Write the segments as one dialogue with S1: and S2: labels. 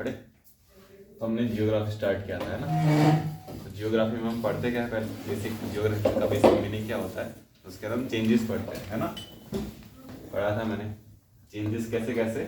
S1: पढ़े? तो हमने जियोग्राफी स्टार्ट किया था, है ना? तो जियोग्राफी में हम पढ़ते क्या है, पहले बेसिक जियोग्राफी का बेसिक मीनिंग क्या होता है, उसके बाद हम चेंजेस पढ़ते हैं, है ना? पढ़ा था मैंने चेंजेस कैसे कैसे,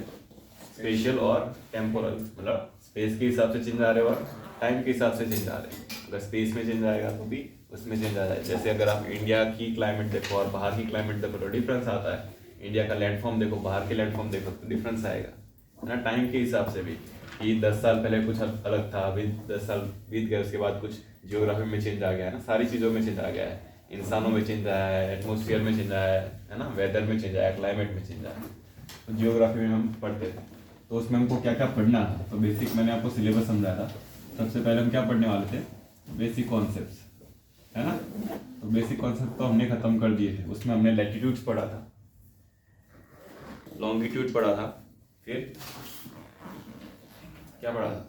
S1: स्पेशल और टेम्पोरल, मतलब स्पेस के हिसाब से चेंज आ रहे और टाइम के हिसाब से चेंज आ रहे हैं। अगर स्पेस में चेंज आएगा तो भी उसमें चेंज आ जाए। जैसे अगर आप इंडिया की क्लाइमेट देखो और बाहर की क्लाइमेट देखो तो डिफरेंस आता है। इंडिया का लैंडफॉर्म देखो, बाहर के लैंडफॉर्म देखो तो डिफरेंस आएगा, है ना? टाइम के हिसाब से भी कि 10 साल पहले कुछ अलग था, अभी 10 साल बीत गए, उसके बाद कुछ जियोग्राफी में चेंज आ गया है ना, सारी चीज़ों में चेंज आ गया है। इंसानों में चेंज आया है, एटमोसफियर में चेंज आया है ना, वेदर में चेंज आया है, क्लाइमेट में चेंज आया है। तो जियोग्राफी में हम पढ़ते थे, तो उसमें हमको क्या क्या पढ़ना था। तो बेसिक मैंने आपको सिलेबस समझाया था। सबसे पहले हम क्या पढ़ने वाले थे, बेसिक कॉन्सेप्ट्स, है ना? तो बेसिक कॉन्सेप्ट तो हमने खत्म कर दिए थे। उसमें हमने लैटिट्यूड्स पढ़ा था, लॉन्गिट्यूड पढ़ा था, फिर क्या पढ़ा था?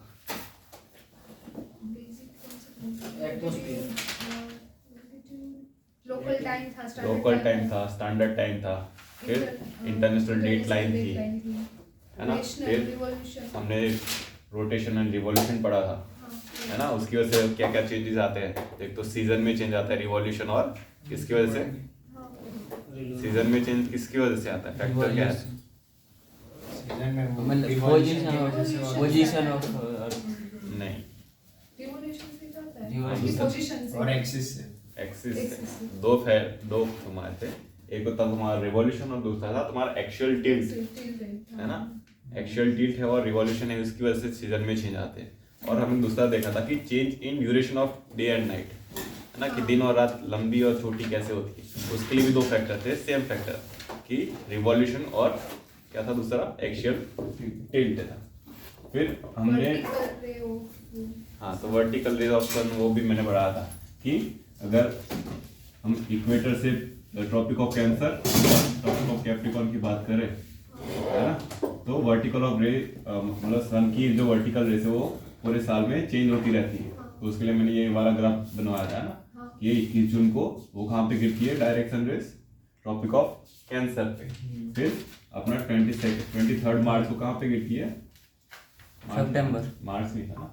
S1: लोकल टाइम था, स्टैंडर्ड टाइम था, फिर इंटरनेशनल डेट लाइन थी, है ना? फिर हमने रोटेशन एंड रिवॉल्यूशन पढ़ा था, है ना? उसकी वजह से क्या क्या चेंजेस आते हैं। एक तो सीजन में चेंज आता है रिवॉल्यूशन, और किसकी वजह से? सीजन में चेंज किसकी वजह से आता है, फैक्टर क्या है?
S2: पोजीशन ऑफ
S1: नहीं,
S3: और एक्सिस से।
S1: एक्सिस से। दो तुम्हारे थे, एक तो तुम्हारा रिवॉल्यूशन और दूसरा था तुम्हारा एक्चुअल टिल्ट, है ना? एक्चुअल टिल्ट है और रिवॉल्यूशन है, उसकी वजह से सीजन में चेंज आते हैं। और हमने दूसरा देखा था कि change in duration of day and night, है ना? कि दिन और रात लंबी और छोटी कैसे होती है। उसके लिए भी दो फैक्टर थे, सेम फैक्टर, कि रिवॉल्यूशन और क्या था दूसरा, एक्चुअल टिल्ट था। फिर हमने हाँ, तो वर्टिकल रेज ऑफ सन वो भी मैंने पढ़ा था कि अगर हम इक्वेटर से Tropic of Cancer, Tropic of Capricorn की बात करें, है ना? तो वर्टिकल ऑफ रे, मतलब सन की जो वर्टिकल रेस है वो पूरे साल में चेंज होती रहती है। तो उसके लिए मैंने ये वाला ग्राफ बनवाया था ना, कि 21 जून को वो कहाँ पे गिरती है, direction rays Tropic of Cancer पे। फिर अपना 23 मार्च को कहाँ पे गिरती है?
S2: सितंबर,
S1: मार्च में था ना,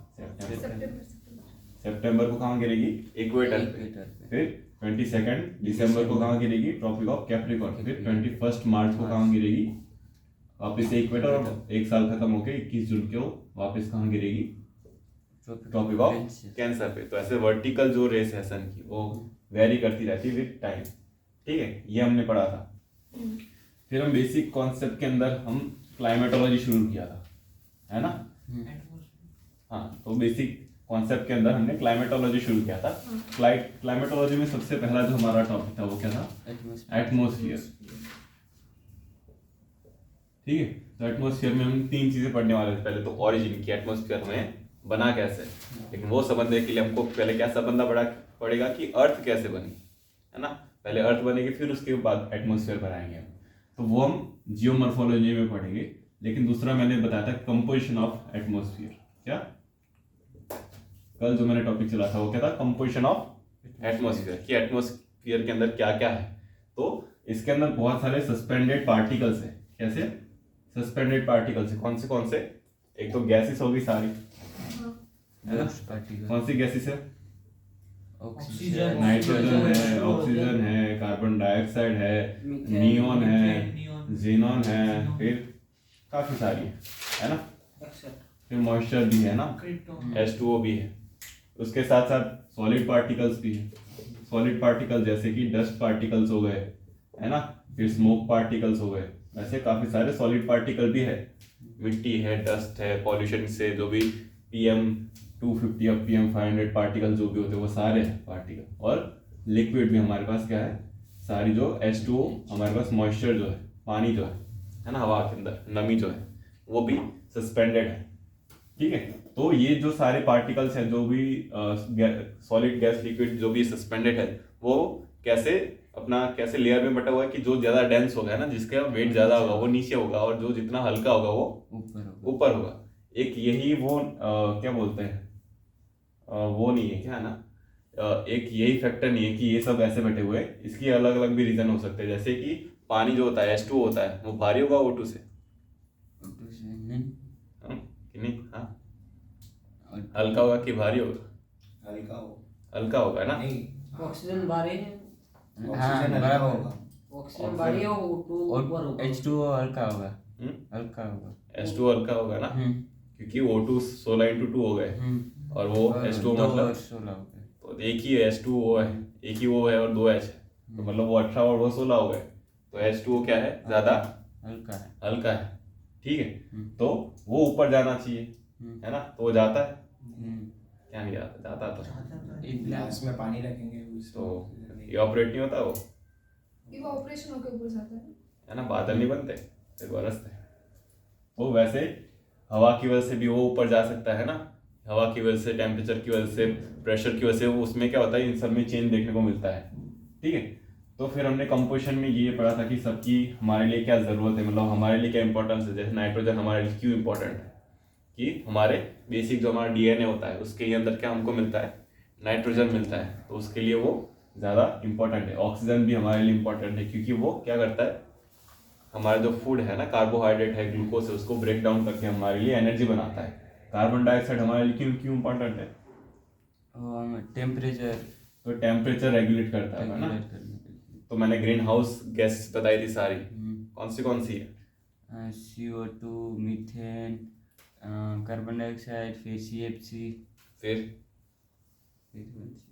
S1: सितंबर को कहाँ गिरेगी? इक्वेटर पे। फिर 22 दिसंबर को कहाँ गिरेगी? Tropic of Capricorn. फिर 21 मार्च को कहाँ गिरेगी? वापस से इक्वेटर, और एक साल खत्म होके 21 जून को वापस कहाँ गिरेगी? ट्रॉपिक ऑफ कैंसर पे। तो ऐसे वर्टिकल जो रेस है सन की वो वेरी करती रहती है विद टाइम, ठीक है? ये हमने पढ़ा था। फिर हम बेसिक कॉन्सेप्ट के अंदर हम क्लाइमेटोलॉजी शुरू किया था, है ना? हाँ, तो बेसिक कॉन्सेप्ट के अंदर हमने क्लाइमेटोलॉजी शुरू किया था। क्लाइमेटोलॉजी में सबसे पहला जो हमारा टॉपिक था वो क्या था? एटमॉस्फेयर, ठीक है? तो एटमॉस्फेयर में हम 3 चीजें पढ़ने वाले थे। पहले तो ओरिजिन की, एटमॉस्फेयर में बना कैसे, लेकिन वो समझने के लिए हमको पहले क्या समझना पड़ेगा कि अर्थ कैसे बनी, है ना? पहले अर्थ बनेगी, फिर उसके बाद एटमॉस्फेयर बनाएंगे हम। तो वो हम जियोमॉर्फोलॉजी में पढ़ेंगे। लेकिन दूसरा मैंने बताया था कंपोजिशन ऑफ एटमॉस्फेयर। क्या कल जो मैंने टॉपिक चला था वो क्या था? कंपोजिशन ऑफ एटमॉस्फेयर, कि एटमॉस्फेयर के अंदर क्या क्या है। तो इसके अंदर बहुत सारे सस्पेंडेड पार्टिकल्स है। कैसे सस्पेंडेड पार्टिकल्स है? कौन से? एक तो गैसेस होगी सारी, है ना? कौन सी गैसेस है?
S2: ऑक्सीजन,
S1: नाइट्रोजन है, ऑक्सीजन है, कार्बन डाइऑक्साइड है, नियॉन है, जेनॉन है, फिर काफी सारी है ना? फिर मॉइस्चर भी है ना, H2O भी है। उसके साथ साथ सॉलिड पार्टिकल्स भी है। सॉलिड पार्टिकल जैसे कि डस्ट पार्टिकल्स हो गए, है ना? फिर स्मोक पार्टिकल्स हो गए। ऐसे काफी सारे सॉलिड पार्टिकल भी है। मिट्टी है, डस्ट है, पॉल्यूशन से जो भी PM250 या PM500 पार्टिकल जो भी होते हैं वो सारे पार्टिकल। और लिक्विड भी हमारे पास क्या है? सारी जो H2O, हमारे पास मॉइस्चर जो है, पानी जो है ना, हवा के अंदर नमी जो है वो भी सस्पेंडेड है, ठीक है? तो ये जो सारे पार्टिकल्स हैं, जो भी सॉलिड गैस लिक्विड जो भी सस्पेंडेड है, वो कैसे लेयर में बटा हुआ है कि जो ज्यादा डेंस होगा, है ना, जिसका वेट ज्यादा होगा वो नीचे होगा, और जो जितना हल्का होगा वो ऊपर होगा। एक यही वो क्या बोलते हैं, वो नहीं है क्या, है ना? एक यही फैक्टर नहीं है कि ये सब ऐसे बैठे हुए हैं। इसकी अलग अलग भी रीजन हो सकते हैं। जैसे कि पानी जो होता है H2O होता है, वो भारी होगा O2 से, कि नहीं? हाँ, हल्का होगा कि भारी होगा?
S3: हल्का हो
S1: हल्का होगा ना?
S3: नहीं
S4: ऑक्सीजन भारी है,
S2: हाँ
S3: ऑक्सीजन हल्का
S2: बराबर
S3: होगा
S4: ऑक्सीजन भारी है, O2 ऊपर
S2: और
S4: होगा।
S2: H2O हल्का होगा,
S1: हम्म?
S2: हल्का होगा।
S1: H2 हल्का होगा ना, क्योंकि O2 16 × 2 हो गए और वो H2O
S2: दो
S1: मतलब
S2: और 16 हो गए।
S1: तो एक ही H2O है, एक ही वो है और 2 H है, तो मतलब वो 18 और वो 16 हो गए, तो H2O क्या है, ज्यादा
S2: हल्का है।
S1: हल्का है, ठीक है। तो वो ऊपर जाना चाहिए, है ना, तो वो जाता है, क्या नहीं जाता, जाता तो
S2: एक
S3: ग्लास में पानी रखेंगे
S1: तो इवापोरेट नहीं होता वो,
S5: इवापोरेशन होके ऊपर जाता है
S1: है ना, बादल नहीं बनते फिर बरसते। तो वैसे हवा की वजह से भी वो ऊपर जा सकता है ना, हवा की वजह से, टेम्परेचर की वजह से, प्रेशर की वजह से, वो उसमें क्या होता है, इन सब में चेंज देखने को मिलता है, ठीक है। तो फिर हमने कंपोजिशन में ये पढ़ा था कि सबकी हमारे लिए क्या ज़रूरत है, मतलब हमारे लिए क्या इंपॉर्टेंस है। जैसे नाइट्रोजन हमारे लिए क्यों इंपॉर्टेंट है, कि हमारे बेसिक जो हमारा डीएनए होता है उसके अंदर क्या हमको मिलता है, नाइट्रोजन मिलता है, तो उसके लिए वो ज़्यादा इंपॉर्टेंट है। ऑक्सीजन भी हमारे लिए इंपॉर्टेंट है, क्योंकि वो क्या करता है, हमारा जो फूड है ना, कार्बोहाइड्रेट है, ग्लूकोज है, उसको ब्रेक डाउन करके हमारे लिए एनर्जी बनाता है। कार्बन डाइऑक्साइड हमारे लिए क्यों क्यों इंपॉर्टेंट है,
S2: टेम्परेचर
S1: तो टेम्परेचर रेगुलेट करता है ना। तो मैंने ग्रीन हाउस गैस बताई थी सारी, कौन सी है,
S2: CO2, मीथेन, कार्बन डाइऑक्साइड, फिर CFC,
S1: फिर
S2: फिर कौन सी?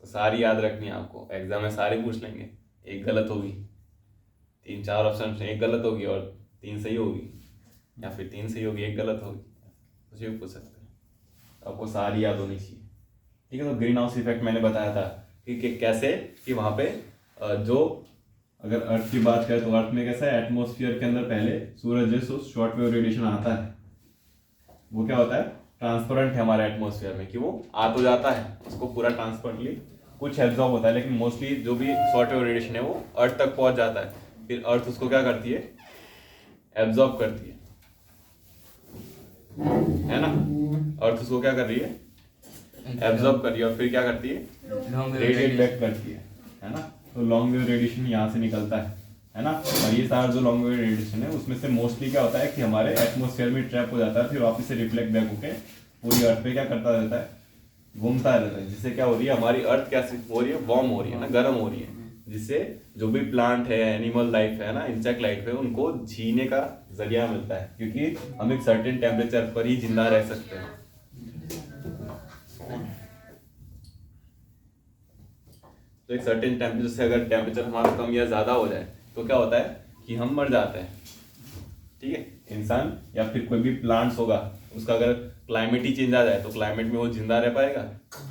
S1: तो सारी याद रखनी है आपको, एग्जाम में सारी पूछ लेंगे, एक गलत होगी, 3-4 ऑप्शन एक गलत होगी और 3 सही होगी, या फिर 3 सही होगी, एक गलत होगी, कुछ भी पूछ सकते हैं, आपको सारी याद होनी चाहिए, ठीक है। तो ग्रीन हाउस इफेक्ट मैंने बताया था कि कैसे, कि वहाँ पे जो अगर अर्थ की बात करें तो अर्थ में कैसा है, एटमॉस्फेयर के अंदर पहले सूरज से शॉर्ट वेव रेडिएशन आता है, वो क्या होता है, ट्रांसपेरेंट है हमारे एटमॉस्फेयर में, कि वो आ तो जाता है, उसको पूरा ट्रांसपेरेंटली कुछ एब्जॉर्ब होता है, लेकिन मोस्टली जो भी शॉर्ट वेव रेडिएशन है वो अर्थ तक पहुंच जाता है, फिर अर्थ उसको क्या करती है, एब्जॉर्ब करती है ना, अर्थ उसको क्या कर रही है, एब्जॉर्ब कर रही है, और फिर क्या करती है,
S2: लॉन्ग
S1: रेडिएट बैक करती है ना। तो लॉन्ग वेव रेडिएशन यहाँ से निकलता है ना, और ये सारा जो लॉन्ग वेव रेडिएशन है उसमें से मोस्टली क्या होता है कि हमारे एटमॉस्फेयर में ट्रैप हो जाता है, फिर वापस से रिफ्लेक्ट बैक होके पूरी अर्थ पे क्या करता रहता है, घूमता रहता है, जिससे क्या हो रही है, हमारी अर्थ क्या हो रही है, वार्म हो रही है ना, गर्म हो रही है, जिससे जो भी प्लांट है, एनिमल लाइफ है ना, इंसेक्ट लाइफ है, उनको जीने का जरिया मिलता है, क्योंकि हम एक सर्टेन टेम्परेचर पर ही जिंदा रह सकते हैं। तो एक सर्टेन टेम्परेचर से अगर टेम्परेचर हमारा कम या ज़्यादा हो जाए तो क्या होता है कि हम मर जाते हैं, ठीक है। इंसान या फिर कोई भी प्लांट्स होगा, उसका अगर क्लाइमेट ही चेंज आ जाए तो क्लाइमेट में वो जिंदा रह पाएगा।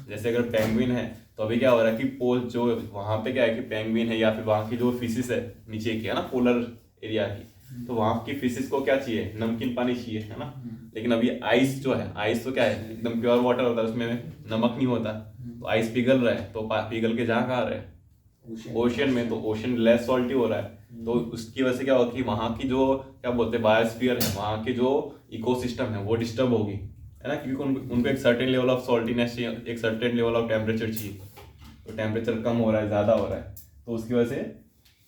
S1: जैसे अगर पेंगुइन है तो अभी क्या हो रहा है कि पोल जो वहाँ पे क्या है कि पेंगुइन है या फिर वहाँ की जो फिशिस है नीचे की, है ना, पोलर एरिया की, तो वहाँ की फिशिस को क्या चाहिए, नमकीन पानी चाहिए, है ना। लेकिन अभी आइस जो है, आइस तो क्या है, एकदम प्योर वाटर होता है, उसमें नमक नहीं होता, तो आइस पिघल रहा है, तो पिघल के जहाँ कहाँ रहे, ओशियन में, तो ओशियन लेस सॉल्टी हो रहा है, तो उसकी वजह से क्या होगा कि वहाँ की जो क्या बोलते हैं बायोस्फीयर है, वहाँ की जो इकोसिस्टम है वो डिस्टर्ब होगी, है ना, क्योंकि उनको एक सर्टेन लेवल ऑफ सॉल्टीनेस चाहिए, एक सर्टेन लेवल ऑफ टेम्परेचर चाहिए, तो टेम्परेचर कम हो रहा है, ज़्यादा हो रहा है, तो उसकी वजह से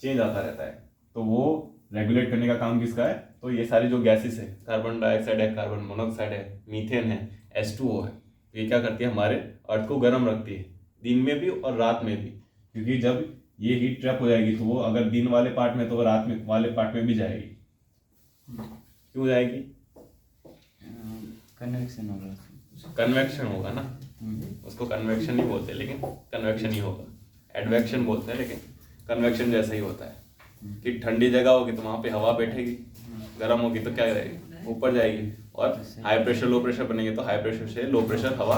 S1: चेंज आता रहता है, तो वो रेगुलेट करने का काम किसका है, तो ये सारी जो गैसेस है, कार्बन डाइऑक्साइड है, कार्बन मोनोऑक्साइड है, मीथेन है, H2O है, ये क्या करती है, हमारे अर्थ को गर्म रखती है, दिन में भी और रात में भी, क्योंकि जब ये हीट ट्रैप हो जाएगी तो वो अगर दिन वाले पार्ट में तो वो रात में वाले पार्ट में भी जाएगी, क्यों जाएगी,
S2: कन्वेक्शन होगा,
S1: कन्वेक्शन होगा ना, उसको कन्वेक्शन नहीं बोलते, लेकिन कन्वेक्शन ही होगा, एडवेक्शन बोलते हैं, लेकिन कन्वेक्शन जैसा ही होता है कि ठंडी जगह होगी तो वहाँ पे हवा बैठेगी, गर्म होगी तो क्या करेगी, ऊपर जाएगी, और हाई प्रेशर लो प्रेशर बनेंगे तो हाई प्रेशर से लो प्रेशर हवा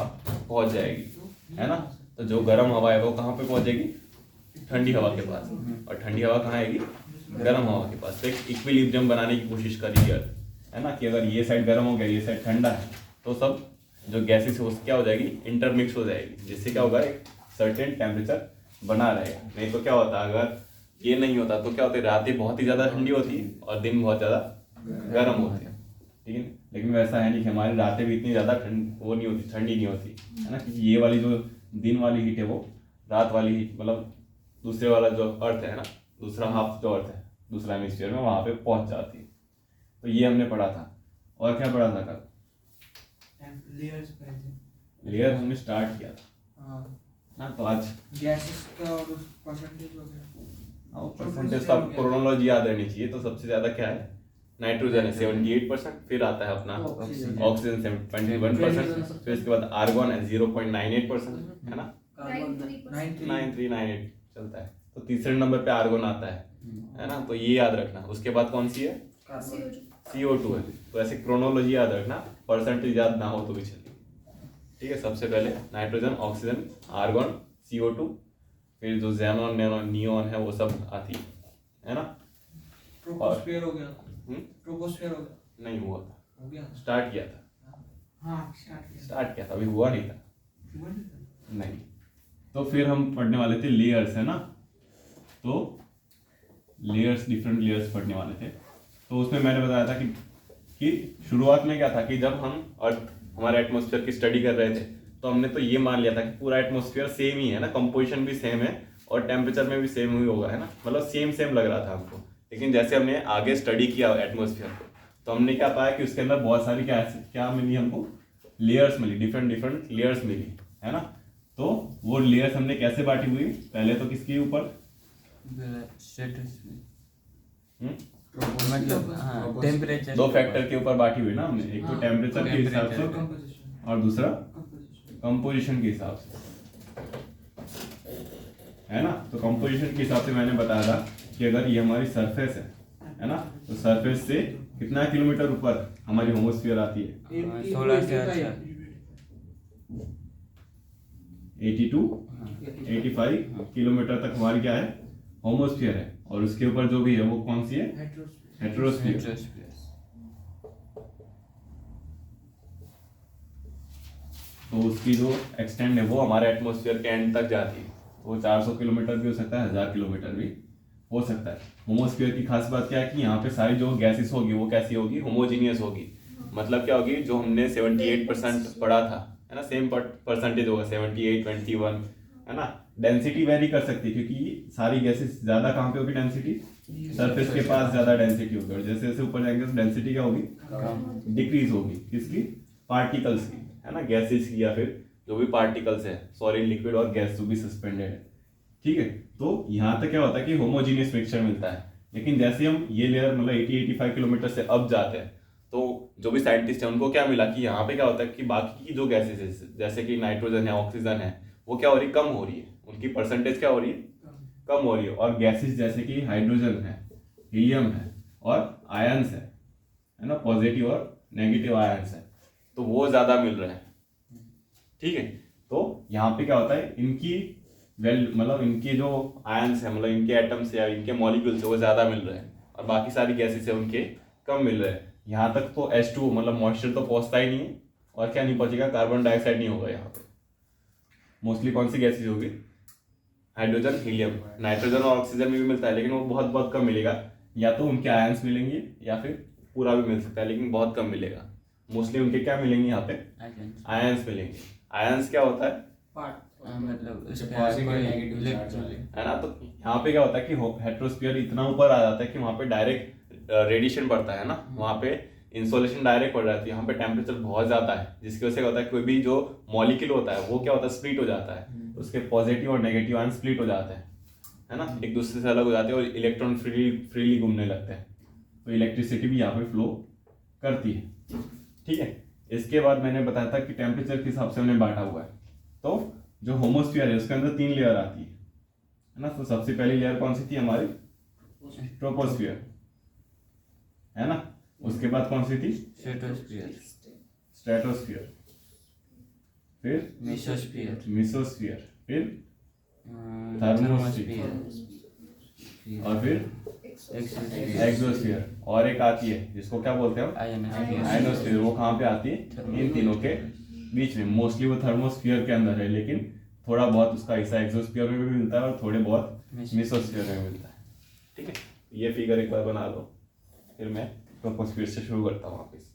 S1: पहुँच जाएगी, है ना। तो जो गर्म हवा है वो कहाँ पे पहुँचेगी, ठंडी हवा के पास, और ठंडी हवा कहाँ आएगी, गर्म हवा के पास। तो एक इक्विलिब्रियम बनाने की कोशिश करिए, है ना, कि अगर ये साइड गर्म हो गया, ये साइड ठंडा है, तो सब जो गैसेस है क्या हो जाएगी, इंटरमिक्स हो जाएगी, जिससे क्या होगा, एक सर्टेन टेम्परेचर बना रहेगा। नहीं तो क्या होता है, अगर ये नहीं होता तो क्या होता है, रातें बहुत ही ज़्यादा ठंडी होती है और दिन बहुत ज़्यादा गर्म होते हैं, ठीक है। लेकिन वैसा है नहीं कि हमारी रातें भी इतनी ज़्यादा वो नहीं होती, ठंडी नहीं होती, है ना, क्योंकि ये वाली जो दिन वाली हीट है वो रात वाली हीट, मतलब दूसरे वाला जो अर्थ है ना, दूसरा हाफ जो अर्थ है, दूसरा हेमिस्फीयर में, वहाँ पे पहुँच जाती है। तो ये हमने पढ़ा था, और क्या पढ़ा था कल, लेयर हमने स्टार्ट किया था
S3: हाँ
S1: ना, तो आज
S3: गैसेस का और परसेंटेज वगैरह
S1: परसेंटेज का क्रोनोलॉजी याद रहनी चाहिए। तो सबसे ज्यादा क्या है, नाइट्रोजन है 78%, फिर आता है अपना ऑक्सीजन 21%, फिर इसके बाद आर्गन है 0.98%, है ना, 9398 चलता है। तो तीसरे नंबर पे आर्गन आता है ना, तो ये याद रखना। उसके बाद कौन सी है, CO2 है। तो ऐसे क्रोनोलॉजी याद रखना, परसेंटेज याद ना हो तो भी चलेगी। ठीक है, सबसे पहले नाइट्रोजन, ऑक्सीजन, आर्गन, CO2, फिर जो ज़ेनॉन, नेनॉन, नियॉन है वो सब आती है ना।
S3: ट्रोपोस्फियर हो गया, ट्रोपोस्फियर हो गया,
S1: नहीं हुआ था,
S3: हो गया,
S1: स्टार्ट किया था,
S3: हाँ
S1: स्टार्ट किया था, अभी हुआ नहीं था,
S3: हुआ नहीं था।
S1: नहीं। तो फिर हम पढ़ने वाले थे लेयर्स, है ना। तो लेयर्स, डिफरेंट लेयर्स पढ़ने वाले थे। तो उसमें मैंने बताया था कि शुरुआत में क्या था कि जब हम अर्थ, हमारे एटमॉस्फेयर की स्टडी कर रहे थे, तो हमने तो ये मान लिया था कि पूरा एटमॉस्फेयर सेम ही है ना, कंपोजिशन भी सेम है और टेम्परेचर में भी सेम ही होगा, है ना, मतलब सेम सेम लग रहा था हमको। लेकिन जैसे हमने आगे स्टडी किया एटमॉस्फेयर को, तो हमने क्या पाया कि उसके अंदर बहुत सारी क्या मिली हमको, लेयर्स मिली, डिफरेंट डिफरेंट लेयर्स मिली, है ना। तो वो लेयर्स हमने कैसे बांटी हुई, पहले तो किसके ऊपर,
S2: मतलब हाँ, टेम्परेचर,
S1: दो फैक्टर के ऊपर बांटी हुई ना हमने, एक तो टेम्परेचर के हिसाब से और दूसरा कंपोजिशन के हिसाब से, है ना। तो कंपोजिशन के हिसाब से मैंने बताया था कि अगर ये हमारी सरफेस है ना, तो सरफेस से कितना किलोमीटर ऊपर हमारी होमोस्फीयर आती है,
S2: 16 से
S1: 82 85 किलोमीटर तक हमारी क्या है, होमोस्फीयर है। और उसके ऊपर जो भी है वो कौन सी है, हेट्रोस्फीयर। तो उसकी जो एक्सटेंड है वो हमारे एटमॉस्फेयर के एंड तक जाती है। वो 400 किलोमीटर भी हो सकता है, 1000 किलोमीटर भी हो सकता है। होमोस्फीयर की खास बात क्या है कि यहाँ पे सारी जो गैसेस होगी वो कैसी होगी, होमोजीनियस होगी। मतलब क्या होगी, जो हमने 78% पढ़ा था, है ना, सेम परसेंटेज होगा, 78 21, है ना। डेंसिटी वेरी कर सकती है क्योंकि सारी गैसेस ज्यादा कहाँ पे होगी, डेंसिटी सरफेस के पास ज्यादा डेंसिटी होगी, और जैसे जैसे ऊपर जाएंगे तो डेंसिटी क्या होगी, डिक्रीज होगी। किसकी, पार्टिकल्स की, है ना, गैसेस की, या फिर जो भी पार्टिकल्स है, सॉलिड, लिक्विड और गैस जो भी सस्पेंडेड है। ठीक है, तो यहाँ तक क्या होता है कि होमोजीनियस मिक्सचर मिलता है। लेकिन जैसे हम ये लेयर मतलब 80-85 किलोमीटर से अब जाते हैं, तो जो भी साइंटिस्ट है उनको क्या मिला कि यहाँ पे क्या होता है कि बाकी की जो गैसेस है, जैसे कि नाइट्रोजन है, ऑक्सीजन है, वो क्या हो रही है, कम हो रही है, उनकी परसेंटेज क्या हो रही है, कम हो रही है। और गैसेस जैसे कि हाइड्रोजन है, हीलियम है और आयंस है ना, पॉजिटिव और नेगेटिव आयंस है, तो वो ज्यादा मिल रहा है। ठीक है, तो यहाँ पे क्या होता है, इनकी मतलब इनके जो आयंस है, मतलब इनके एटम्स या इनके मॉलिक्यूल्स है वो ज्यादा मिल रहे हैं, और बाकी सारी गैसेस है उनके कम मिल रहे हैं। यहाँ तक तो H2 मतलब मॉइस्चर तो पहुंचता ही नहीं है, और क्या नहीं पहुंचेगा, कार्बन डाइऑक्साइड नहीं होगा यहाँ पे। मोस्टली कौन सी गैसेज होगी, हाइड्रोजन, हीलियम, नाइट्रोजन और ऑक्सीजन में भी मिलता है, लेकिन वो बहुत बहुत कम मिलेगा। या तो उनके आयंस मिलेंगे या फिर पूरा भी मिल सकता है, लेकिन बहुत कम मिलेगा। मोस्टली उनके क्या मिलेंगे यहाँ पे, आयंस मिलेंगे। आयंस क्या होता है,
S2: मतलब
S1: है ना। तो यहाँ पे क्या होता है कि हेट्रोस्फीयर इतना ऊपर आ जाता है कि वहाँ पे डायरेक्ट रेडिएशन पड़ता है ना, वहाँ पे इंसोलेशन डायरेक्ट पड़ जाती है, यहाँ पे टेम्परेचर बहुत ज्यादा है, जिसकी वजह से क्या होता है कोई भी जो मॉलिक्यूल होता है वो क्या होता है, स्प्लिट हो जाता है, उसके पॉजिटिव और नेगेटिव आयन स्प्लिट हो जाते हैं, है ना, एक दूसरे से अलग हो जाते हैं और इलेक्ट्रॉन फ्रीली घूमने लगते हैं। तो इलेक्ट्रिसिटी भी यहाँ पे फ्लो करती है। ठीक है, इसके बाद मैंने बताया था कि टेम्परेचर के हिसाब से हमने बांटा हुआ है। तो जो होमोस्फीयर है उसके अंदर 3 लेयर आती है ना। तो सबसे पहली लेयर कौन सी थी हमारी, ट्रोपोस्फियर, है ना। उसके बाद कौन सी थी, स्ट्रेटोस्फियर, फिर मेसोस्फियर, फिर थर्मोस्फियर, और फिर एक्सोस्फियर, और एक आती है जिसको क्या बोलते हैं, आयनोस्फीयर। वो कहाँ पे आती है, इन तीनों के बीच में। मोस्टली वो थर्मोस्फियर के अंदर है, लेकिन थोड़ा बहुत उसका हिस्सा एक्सोस्फीयर में भी मिलता है और थोड़े बहुत मेसोस्फीयर में मिलता है। ठीक है, ये फिगर एक बार बना लो, फिर मैं ट्रोपोस्फियर से शुरू करता हूँ वापस।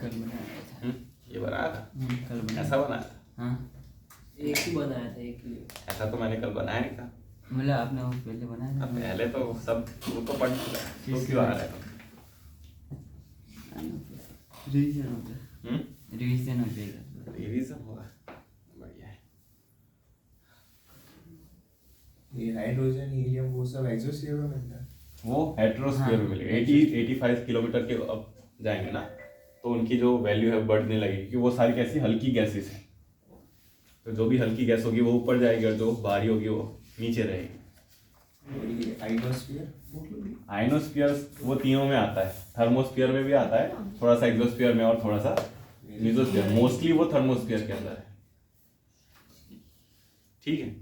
S2: कल बनाया था,
S1: ये बनाया था,
S2: कल बनाया
S1: ऐसा बनाया था,
S2: हाँ,
S4: एक ही बनाया था, एक ही।
S1: ऐसा तो मैंने कल बनाया नहीं था।
S2: मतलब आपने वो पहले बनाया था,
S1: पहले तो सब वो तो पढ़ चुका है, तो क्यों आ रहा है,
S2: रीजन होता है, रिवीजन हो जाएगा।
S1: रिवीजन होगा, बढ़िया है।
S6: ये हाइड्रोजन हीलियम वो सब एक्सोस्फीयर में मिलता है।
S1: वो हेट्रोस्फीयर में मिलेगा। 80-85 किलोमीटर के अब जाएंगे ना तो उनकी जो वैल्यू है बढ़ने लगेगी, क्योंकि वो सारी कैसी हल्की गैसेस है। तो जो भी हल्की गैस होगी वो ऊपर जाएगी और जो भारी होगी वो नीचे रहेगी।
S6: और ये आइनोस्फीयर,
S1: आइनोस्फीयर वो तीनों में आता है, थर्मोस्फीयर में भी आता है, थोड़ा सा एक्सोस्फीयर में और थोड़ा सा मेसोस्फीयर। मोस्टली वो थर्मोस्फीयर के अंदर है। ठीक है,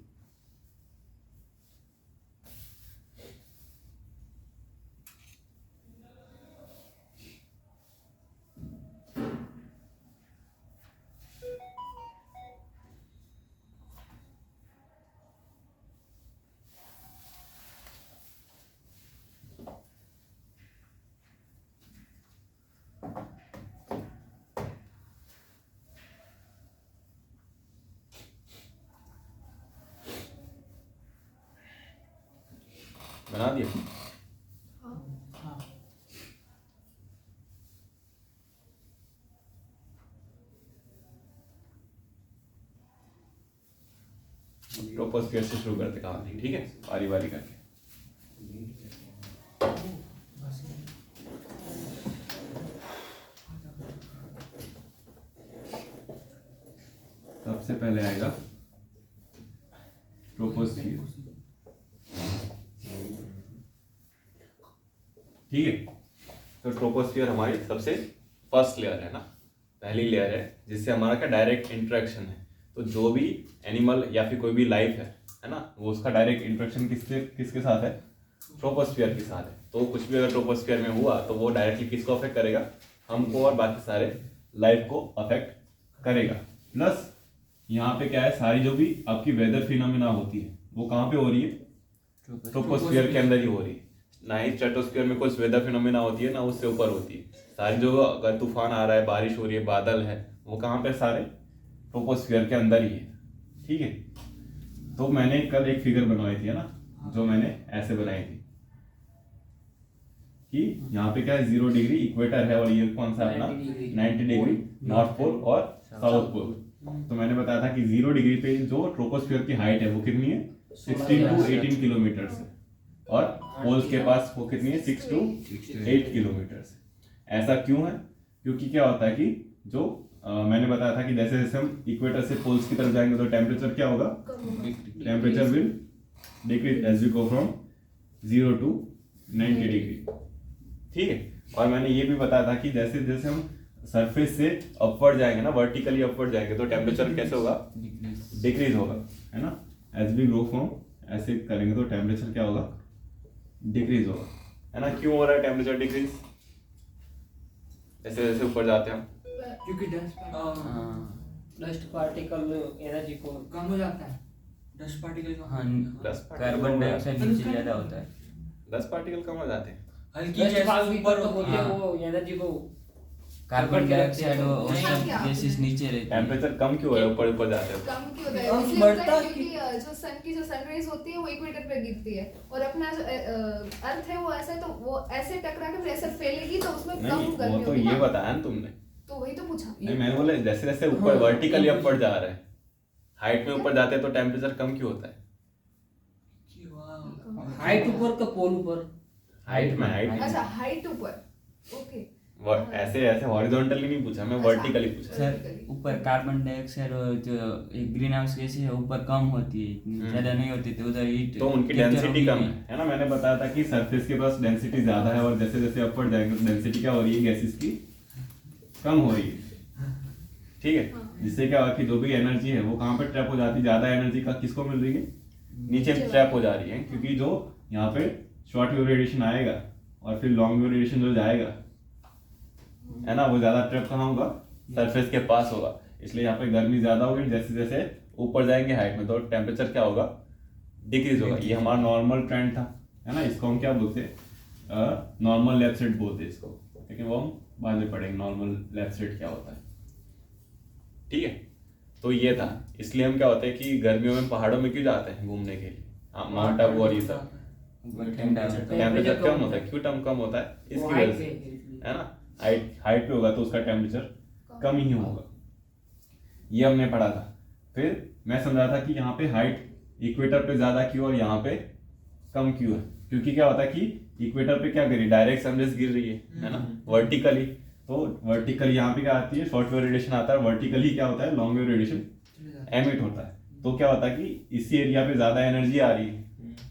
S1: बना दिया। ट्रोपोस्फीयर से शुरू करते कहानी, ठीक है, बारी बारी करके। सबसे पहले आएगा ट्रोपोस्फीयर, ठीक है। तो ट्रोपोस्फीयर हमारी सबसे फर्स्ट लेयर है ना, पहली लेयर है जिससे हमारा क्या डायरेक्ट इंटरेक्शन है। तो जो भी एनिमल या फिर कोई भी लाइफ है ना, वो उसका डायरेक्ट इंटरेक्शन किसके साथ है? ट्रोपोस्फीयर के साथ है। तो कुछ भी अगर ट्रोपोस्फीयर में हुआ तो वो डायरेक्टली किसको अफेक्ट करेगा? हमको और बाकी सारे लाइफ को अफेक्ट करेगा। प्लस यहाँ पे क्या है, सारी जो भी आपकी वेदर फिनोमिना होती है वो कहाँ पे हो रही है? ट्रोपोस्फीयर के अंदर ही हो रही है। ना ही स्ट्रेटोस्फीयर में कुछ वेदर फिनोमिना होती है, ना उससे ऊपर होती है। सारी जो अगर तूफान आ रहा है, बारिश हो रही है, बादल है, वो कहाँ पे? सारे ट्रोपोस्फीयर के अंदर ही है, ठीक है। तो मैंने कल एक फिगर बनवाई थी, है ना, जो मैंने ऐसे बनाई थी कि यहाँ पे क्या है, 0 डिग्री इक्वेटर है और ये कौन सा अपना 90 डिग्री नॉर्थ पोल और साउथ पोल। तो मैंने बताया था कि 0 डिग्री पे जो ट्रोपोस्फीयर की हाइट है वो कितनी है? 16 to 18 किलोमीटर है, और पोल्स के पास वो कितनी है? 6 to 8 किलोमीटर है। ऐसा क्यों है? क्योंकि क्या होता है कि जो मैंने बताया था कि जैसे जैसे हम इक्वेटर से पोल्स की तरफ जाएंगे तो टेम्परेचर क्या होगा? Temperature will decrease as we go from 0 to 90 degree, ठीक है। और मैंने ये भी बताया था कि जैसे जैसे हम सरफेस से अपवर्ड जाएंगे ना, वर्टिकली अपवर्ड जाएंगे तो टेम्परेचर कैसे होगा? डिक्रीज होगा, है ना। एज वी ग्रो फ्रॉम, ऐसे करेंगे तो टेम्परेचर क्या होगा? डिक्रीज होगा, है ना। क्यों हो रहा है टेम्परेचर डिक्रीज? जैसे जैसे ऊपर जाते हैं हम,
S3: क्योंकि
S4: डस्ट पार्टिकल एनर्जी को
S3: कम हो जाता है। डस्ट पार्टिकल का
S2: हाँ,
S1: 10
S2: कार्बन डाइऑक्साइड नीचे ज्यादा होता है।
S1: 10 पार्टिकल कम हो जाते हैं।
S3: हल्की
S4: डस्ट
S3: जैसे
S4: पार्टिकल
S3: ऊपर
S4: तो बोलते हैं
S2: हाँ।
S4: वो एनर्जी को
S2: कार्बन डाइऑक्साइड और
S5: नहीं,
S2: सब
S5: क्या?
S2: गैसेस नीचे रहती है।
S1: टेम्परेचर कम क्यों है ऊपर ऊपर जाते हैं?
S5: कम क्यों होता है?
S3: कम
S5: इसलिए होता
S3: बढ़ता
S5: है क्योंकि जो सन की जो सनराइज होती है वो इक्वेटर पे गिरती है, और अपना जो अर्थ है वो ऐसा है, तो वो ऐसे टकरा के प्रेशर फैलेगी तो उसमें
S1: नहीं,
S5: कम गर्मी
S1: वो तो
S5: होगी
S1: ये
S5: ना।
S1: बताया ना तुमने।
S5: तो वही तो पूछा।
S1: नहीं, मैंने बोला जैसे जैसे ऊपर वर्टिकली अपवर्ड जा रहा है, हाइट में ऊपर जाते हैं तो टेम्परेचर कम क्यों होता है?
S4: हाइट ऊपर का पोल ऊपर
S1: हाइट में, हाइट
S5: अच्छा, हाइट ऊपर, ओके।
S1: ऐसे ऐसे हॉरिजॉन्टली नहीं पूछा मैं, वर्टिकली पूछा।
S2: सर ऊपर कार्बन डाइऑक्साइड और जो एक ग्रीन हाउस गैस है ऊपर कम होती है, इतनी ज्यादा नहीं होती, तो उधर हीट
S1: तो उनकी डेंसिटी कम है ना। मैंने बताया था कि सरफेस के पास डेंसिटी ज्यादा है और जैसे जैसे अपवर्ड जाएंगे तो डेंसिटी क्या हो रही है? गैसेस की कम हो रही है, ठीक है। जिससे क्या हुआ कि जो भी एनर्जी है वो कहाँ पर ट्रैप हो जाती है? ज्यादा एनर्जी का किसको मिल रही है? नीचे ट्रैप हो जा रही है, क्योंकि जो यहाँ पे शॉर्ट वेव रेडिएशन आएगा और फिर लॉन्ग वेव रेडिएशन जो जाएगा, है ना, वो ज्यादा ट्रैप कहाँ होगा? सरफेस के पास होगा। इसलिए यहाँ पे गर्मी ज्यादा होगी। जैसे जैसे ऊपर जाएंगे हाइट में तो टेम्परेचर क्या होगा? डिक्रीज होगा। ये हमारा नॉर्मल ट्रेंड था, है ना। इसको हम क्या बोलते हैं? नॉर्मल लेफ्ट साइड बोलते हैं इसको, लेकिन वो हम बाद में पढ़ेंगे नॉर्मल लेफ्ट साइड क्या होता है, ठीक है। तो ये था। इसलिए हम क्या होते हैं कि गर्मियों में पहाड़ों में क्यों जाते हैं घूमने के लिए? माउंट आबू और ये सब
S2: ठंडा होता है।
S1: टेम्परेचर कम होता है। क्यों कम होता है? इसकी वजह से, है ना। हाइट पे होगा तो उसका टेम्परेचर कम ही होगा, ये हमने पढ़ा था। फिर मैं समझा था कि यहाँ पे हाइट इक्वेटर पे ज्यादा क्यों और यहाँ पे कम क्यों है, क्योंकि क्या होता है कि इक्वेटर पे क्या गिरी, डायरेक्ट सनरेज गिर रही है ना, वर्टिकली। तो वर्टिकल यहाँ पे क्या आती है, शॉर्ट वेव रेडिएशन आता है, वर्टिकली क्या होता है, लॉन्ग वेव रेडिएशन एमिट होता है। तो क्या होता है कि इसी एरिया पे ज्यादा एनर्जी आ रही है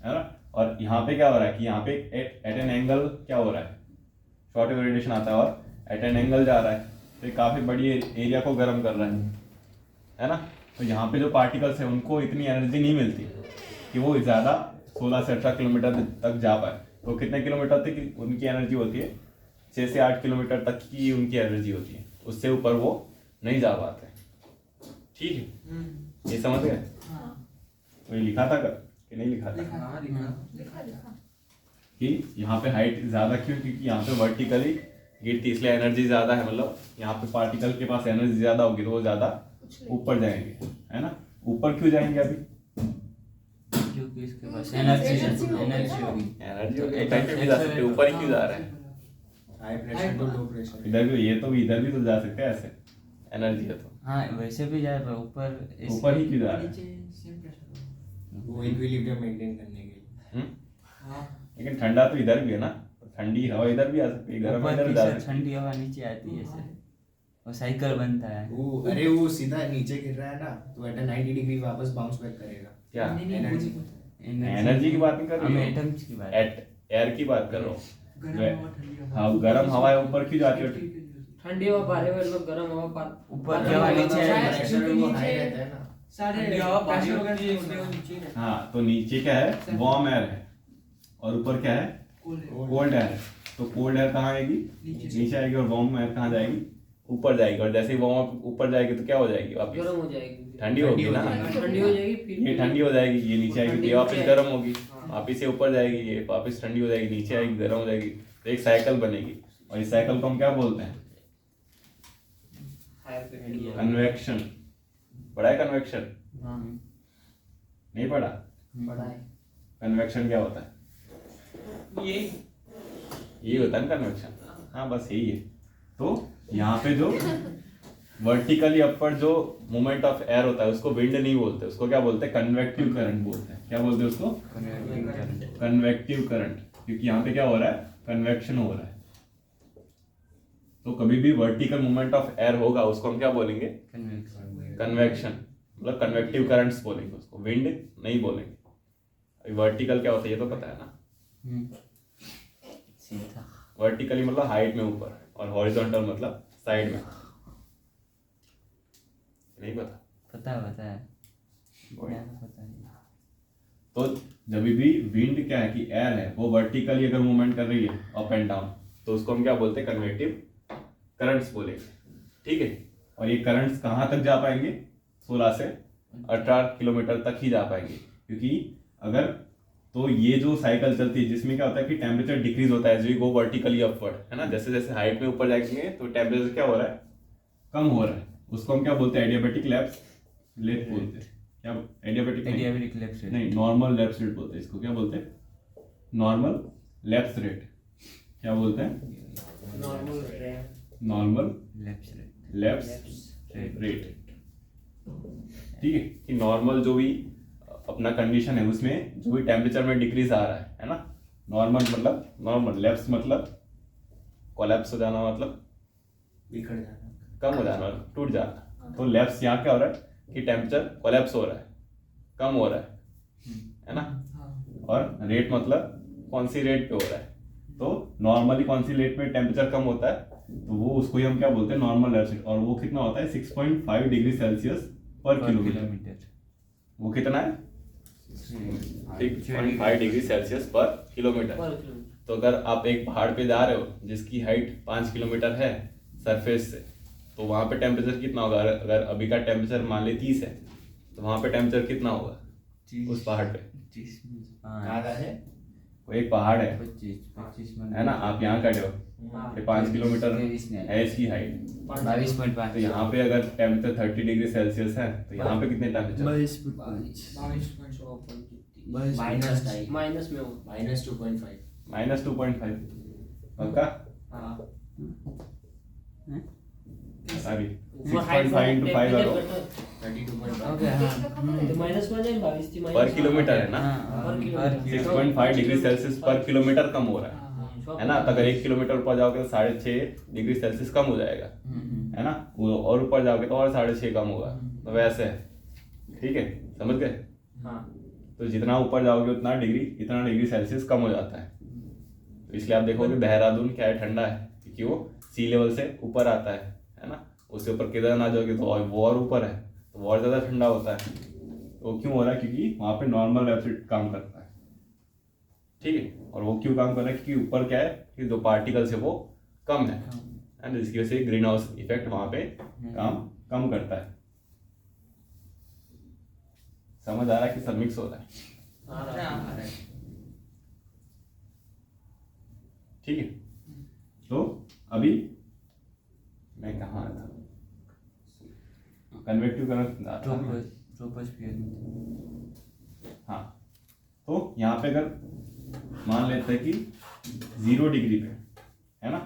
S1: ना, और यहाँ पे क्या हो रहा है कि यहाँ पे एट एन एंगल क्या हो रहा है, शॉर्ट वेव रेडिएशन आता है और एट एन एंगल जा रहा है, तो ये काफी बड़ी एरिया को गर्म कर रहा है ना। तो यहाँ पे जो पार्टिकल्स है उनको इतनी एनर्जी नहीं मिलती कि वो ज्यादा 16 से 18 किलोमीटर तक जा पाए। तो कितने किलोमीटर तक उनकी एनर्जी होती है, 6 से 8 किलोमीटर तक की उनकी एनर्जी होती है, उससे ऊपर वो नहीं जा पाते। ठीक है, ये समझ गए? तो ये लिखा था कि नहीं लिखा था कि यहाँ पे हाइट ज्यादा क्यों, क्योंकि यहाँ पे वर्टिकली गिरती, इसलिए एनर्जी ज्यादा है, मतलब यहाँ पे पार्टिकल के पास एनर्जी ज्यादा होगी तो वो ज्यादा ऊपर जाएंगे, है ना। ऊपर क्यों जाएंगे अभी,
S2: क्योंकि इसके पास एनर्जी होगी,
S1: एनर्जी भी जा सकते, ऊपर ही क्यों जा रहे हैं,
S6: high pressure to low pressure.
S1: इधर भी, ये तो इधर भी तो जा सकते हैं ऐसे, एनर्जी है तो
S2: हाँ वैसे भी जाए पर ऊपर
S1: ऊपर ही क्यों जा रहे हैं,
S3: सेम प्रेशर
S6: वो इक्विलिब्रियम मेंटेन करने के लिए।
S3: हाँ
S1: लेकिन ठंडा तो इधर भी है ना, ठंडी हवा इधर भी आ सकती है, गर्म
S2: ऊपर
S1: इधर
S2: की
S1: जा
S2: से
S1: सकती है।
S2: ठंडी हवा नीचे आती है ऐसे, और साइकिल बनता है।
S6: वो अरे वो सीधा नीचे गिर रहा है ना, तो एट 90 डिग्री वापस बाउंस बैक करेगा।
S1: क्या
S6: एनर्जी
S1: एनर्जी की बात नहीं कर
S2: हम
S1: रही
S2: एटम्स की बात
S1: एयर की बात कर रहा हूँ।
S3: गर्म हवा ठंडी हवा।
S1: हाँ, गर्म हवा है ऊपर क्यों जाती है,
S4: ठंडी हवा बाहर है, लोग गर्म हवा
S2: ऊपर की हवा नीचे आएगी।
S6: प्रेशर वो हाई रहता है ना।
S3: सारे
S4: ठंडी हवा बाहर
S3: pressure
S4: होगा,
S3: नीचे
S4: इसलिए वो
S3: नीचे है।
S1: हाँ, तो नीचे क्या है, वार्म एयर है, और ऊपर क्या है,
S3: Cold है।
S1: कोल्ड एयर है। तो कोल्ड एयर कहाँ आएगी, नीचे आएगी, और वार्म एयर कहाँ जाएगी, ऊपर जाएगी। और जैसे ही वार्म ऊपर जाएगी तो क्या हो जाएगी, वापस
S4: गर्म हो जाएगी,
S1: ठंडी होगी ना,
S4: ठंडी हो जाएगी, फिर
S1: ये ठंडी हो जाएगी, ये नीचे आएगी, ये वापस
S4: नीचे
S1: गर्म होगी,
S4: हाँ।
S1: वापस से ऊपर जाएगी, ये वापस ठंडी हो जाएगी, नीचे आएगी, गर्म हो जाएगी। तो एक साइकिल बनेगी, और इस साइकिल को हम क्या बोलते हैं, कन्वेक्शन। पढ़ा है कन्वेक्शन, नहीं पढ़ा?
S4: बड़ा है।
S1: कन्वेक्शन क्या होता है, यही होता है ना कन्वेक्शन। हाँ, बस यही है। तो यहाँ पे जो वर्टिकली अपवर्ड जो मूवमेंट ऑफ एयर होता है उसको विंड नहीं बोलते, उसको क्या बोलते हैं, कन्वेक्टिव करंट बोलते हैं। क्या बोलते हैं उसको, कन्वेक्टिव करंट, क्योंकि यहाँ पे क्या हो रहा है, कन्वेक्शन हो रहा है। तो कभी भी वर्टिकल मूवमेंट ऑफ एयर होगा उसको हम क्या बोलेंगे, कन्वेक्शन, मतलब कन्वेक्टिव करंट्स बोलेंगे उसको, विंड नहीं बोलेंगे। अभी वर्टिकल क्या होता है ये तो पता है ना,
S2: सीधा
S1: वर्टिकली मतलब हाइट में ऊपर, और हॉरिजॉन्टल मतलब साइड में। नहीं पता?
S2: पता है पता है।
S1: तो जब भी विंड क्या है कि एयर है वो वर्टिकली अगर मूवमेंट कर रही है अप एंड डाउन, तो उसको हम क्या बोलते हैं, कन्वेक्टिव करंट्स बोलेंगे। ठीक है, और ये करंट्स कहाँ तक जा पाएंगे, 16 से 18 किलोमीटर तक ही जा पाएंगे। क्योंकि अगर तो ये जो साइकिल चलती है जिसमें क्या होता है कि टेम्परेचर डिक्रीज होता है as we go vertically upward, है ना। जैसे जैसे हाइट में ऊपर जाएंगे तो टेम्परेचर क्या हो रहा है, कम हो रहा है। उसको हम क्या बोलते हैं, एडियाबैटिक लैप्स रेट बोलते हैं। क्या एडियाबैटिक
S2: लेफ्ट
S1: नहीं, नॉर्मल लैप्स रेट बोलते हैं इसको। क्या बोलते हैं, नॉर्मल लैप्स रेट। क्या बोलते हैं, नॉर्मल लैप्स रेट। ठीक है, कि नॉर्मल जो भी अपना कंडीशन है उसमें जो भी टेम्परेचर में डिक्रीज आ रहा है ना। नॉर्मल मतलब, नॉर्मल लैप्स मतलब कोलैप्स हो जाना, मतलब
S6: बिखर जाना,
S1: कम हो जाना, टूट जाना। तो लैप्स यहाँ क्या हो रहा है कि टेम्परेचर कोलैप्स हो रहा है, कम हो रहा है ना। और रेट मतलब कौन सी रेट पे हो रहा है, तो नॉर्मली कौन सी रेट पे टेम्परेचर कम होता है, तो वो उसको ही हम क्या बोलते हैं, नॉर्मल लैप्स रेट। और वो कितना होता है, 6.5 डिग्री सेल्सियस पर किलोमीटर। वो कितना है, 6.5 डिग्री सेल्सियस पर किलोमीटर। तो अगर आप एक पहाड़ पे जा रहे हो जिसकी हाइट 5 किलोमीटर है सरफेस से, तो वहाँ पे टेम्परेचर कितना होगा। अगर अभी का टेम्परेचर मान ले 30 है, तो वहाँ पे टेम्परेचर कितना होगा उस पहाड़ पे।
S6: आधा है,
S1: वो एक पहाड़ है
S2: 25
S1: है ना, आप यहाँ खड़े हो, ये 5 किलोमीटर है इसकी हाइट।
S2: 22.5।
S1: तो यहाँ पे अगर टेम्परेचर 30 डिग्री सेल्सियस है, तो यहाँ पे कितने टेम्परेचर,
S4: माइनस में हो,
S6: -2.5।
S1: -2.5। पक्का? अभी
S4: ऊपर height
S1: 6.5 into 5 करो
S6: 32.5
S2: हो गया हाँ
S4: तो माइनस में जाए 22 थी
S1: पर किलोमीटर है ना,
S2: हाँ,
S4: पर किलोमीटर
S1: 6.5 डिग्री सेल्सियस पर किलोमीटर कम हो रहा है ना। तो अगर 1 किलोमीटर ऊपर जाओगे तो 6.5 डिग्री सेल्सियस कम हो जाएगा, है ना। वो और ऊपर जाओगे तो और 6.5 कम होगा। तो वैसे है, ठीक है, समझ गए।
S4: हाँ
S1: तो जितना ऊपर जाओगे इतना डिग्री सेल्सियस कम हो जाता है। तो इसलिए आप देखोगे देहरादून क्या है, ठंडा है, क्योंकि वो सी लेवल से ऊपर आता है ना। उससे ऊपर केदारनाथ जाओगे तो वो और ऊपर है, तो वो और ज़्यादा ठंडा होता है। वो क्यों हो रहा है? क्योंकि वहाँ पे नॉर्मल एसिड काम करता है, ठीक है। और वो क्यों काम कर रहा है? क्योंकि ऊपर क्या है कि जो पार्टिकल्स है वो कम है ना, जिसकी वजह से ग्रीन हाउस इफेक्ट वहाँ पे काम कम करता है। समझ आ रहा है कि सब मिक्स हो रहा है? ठीक है। तो अभी मैं कहाँ था? कन्वेक्टिव करंट,
S2: ट्रोपोस्फियर में।
S1: हाँ। तो यहाँ पे अगर मान लेते हैं कि 0 डिग्री पे, है ना,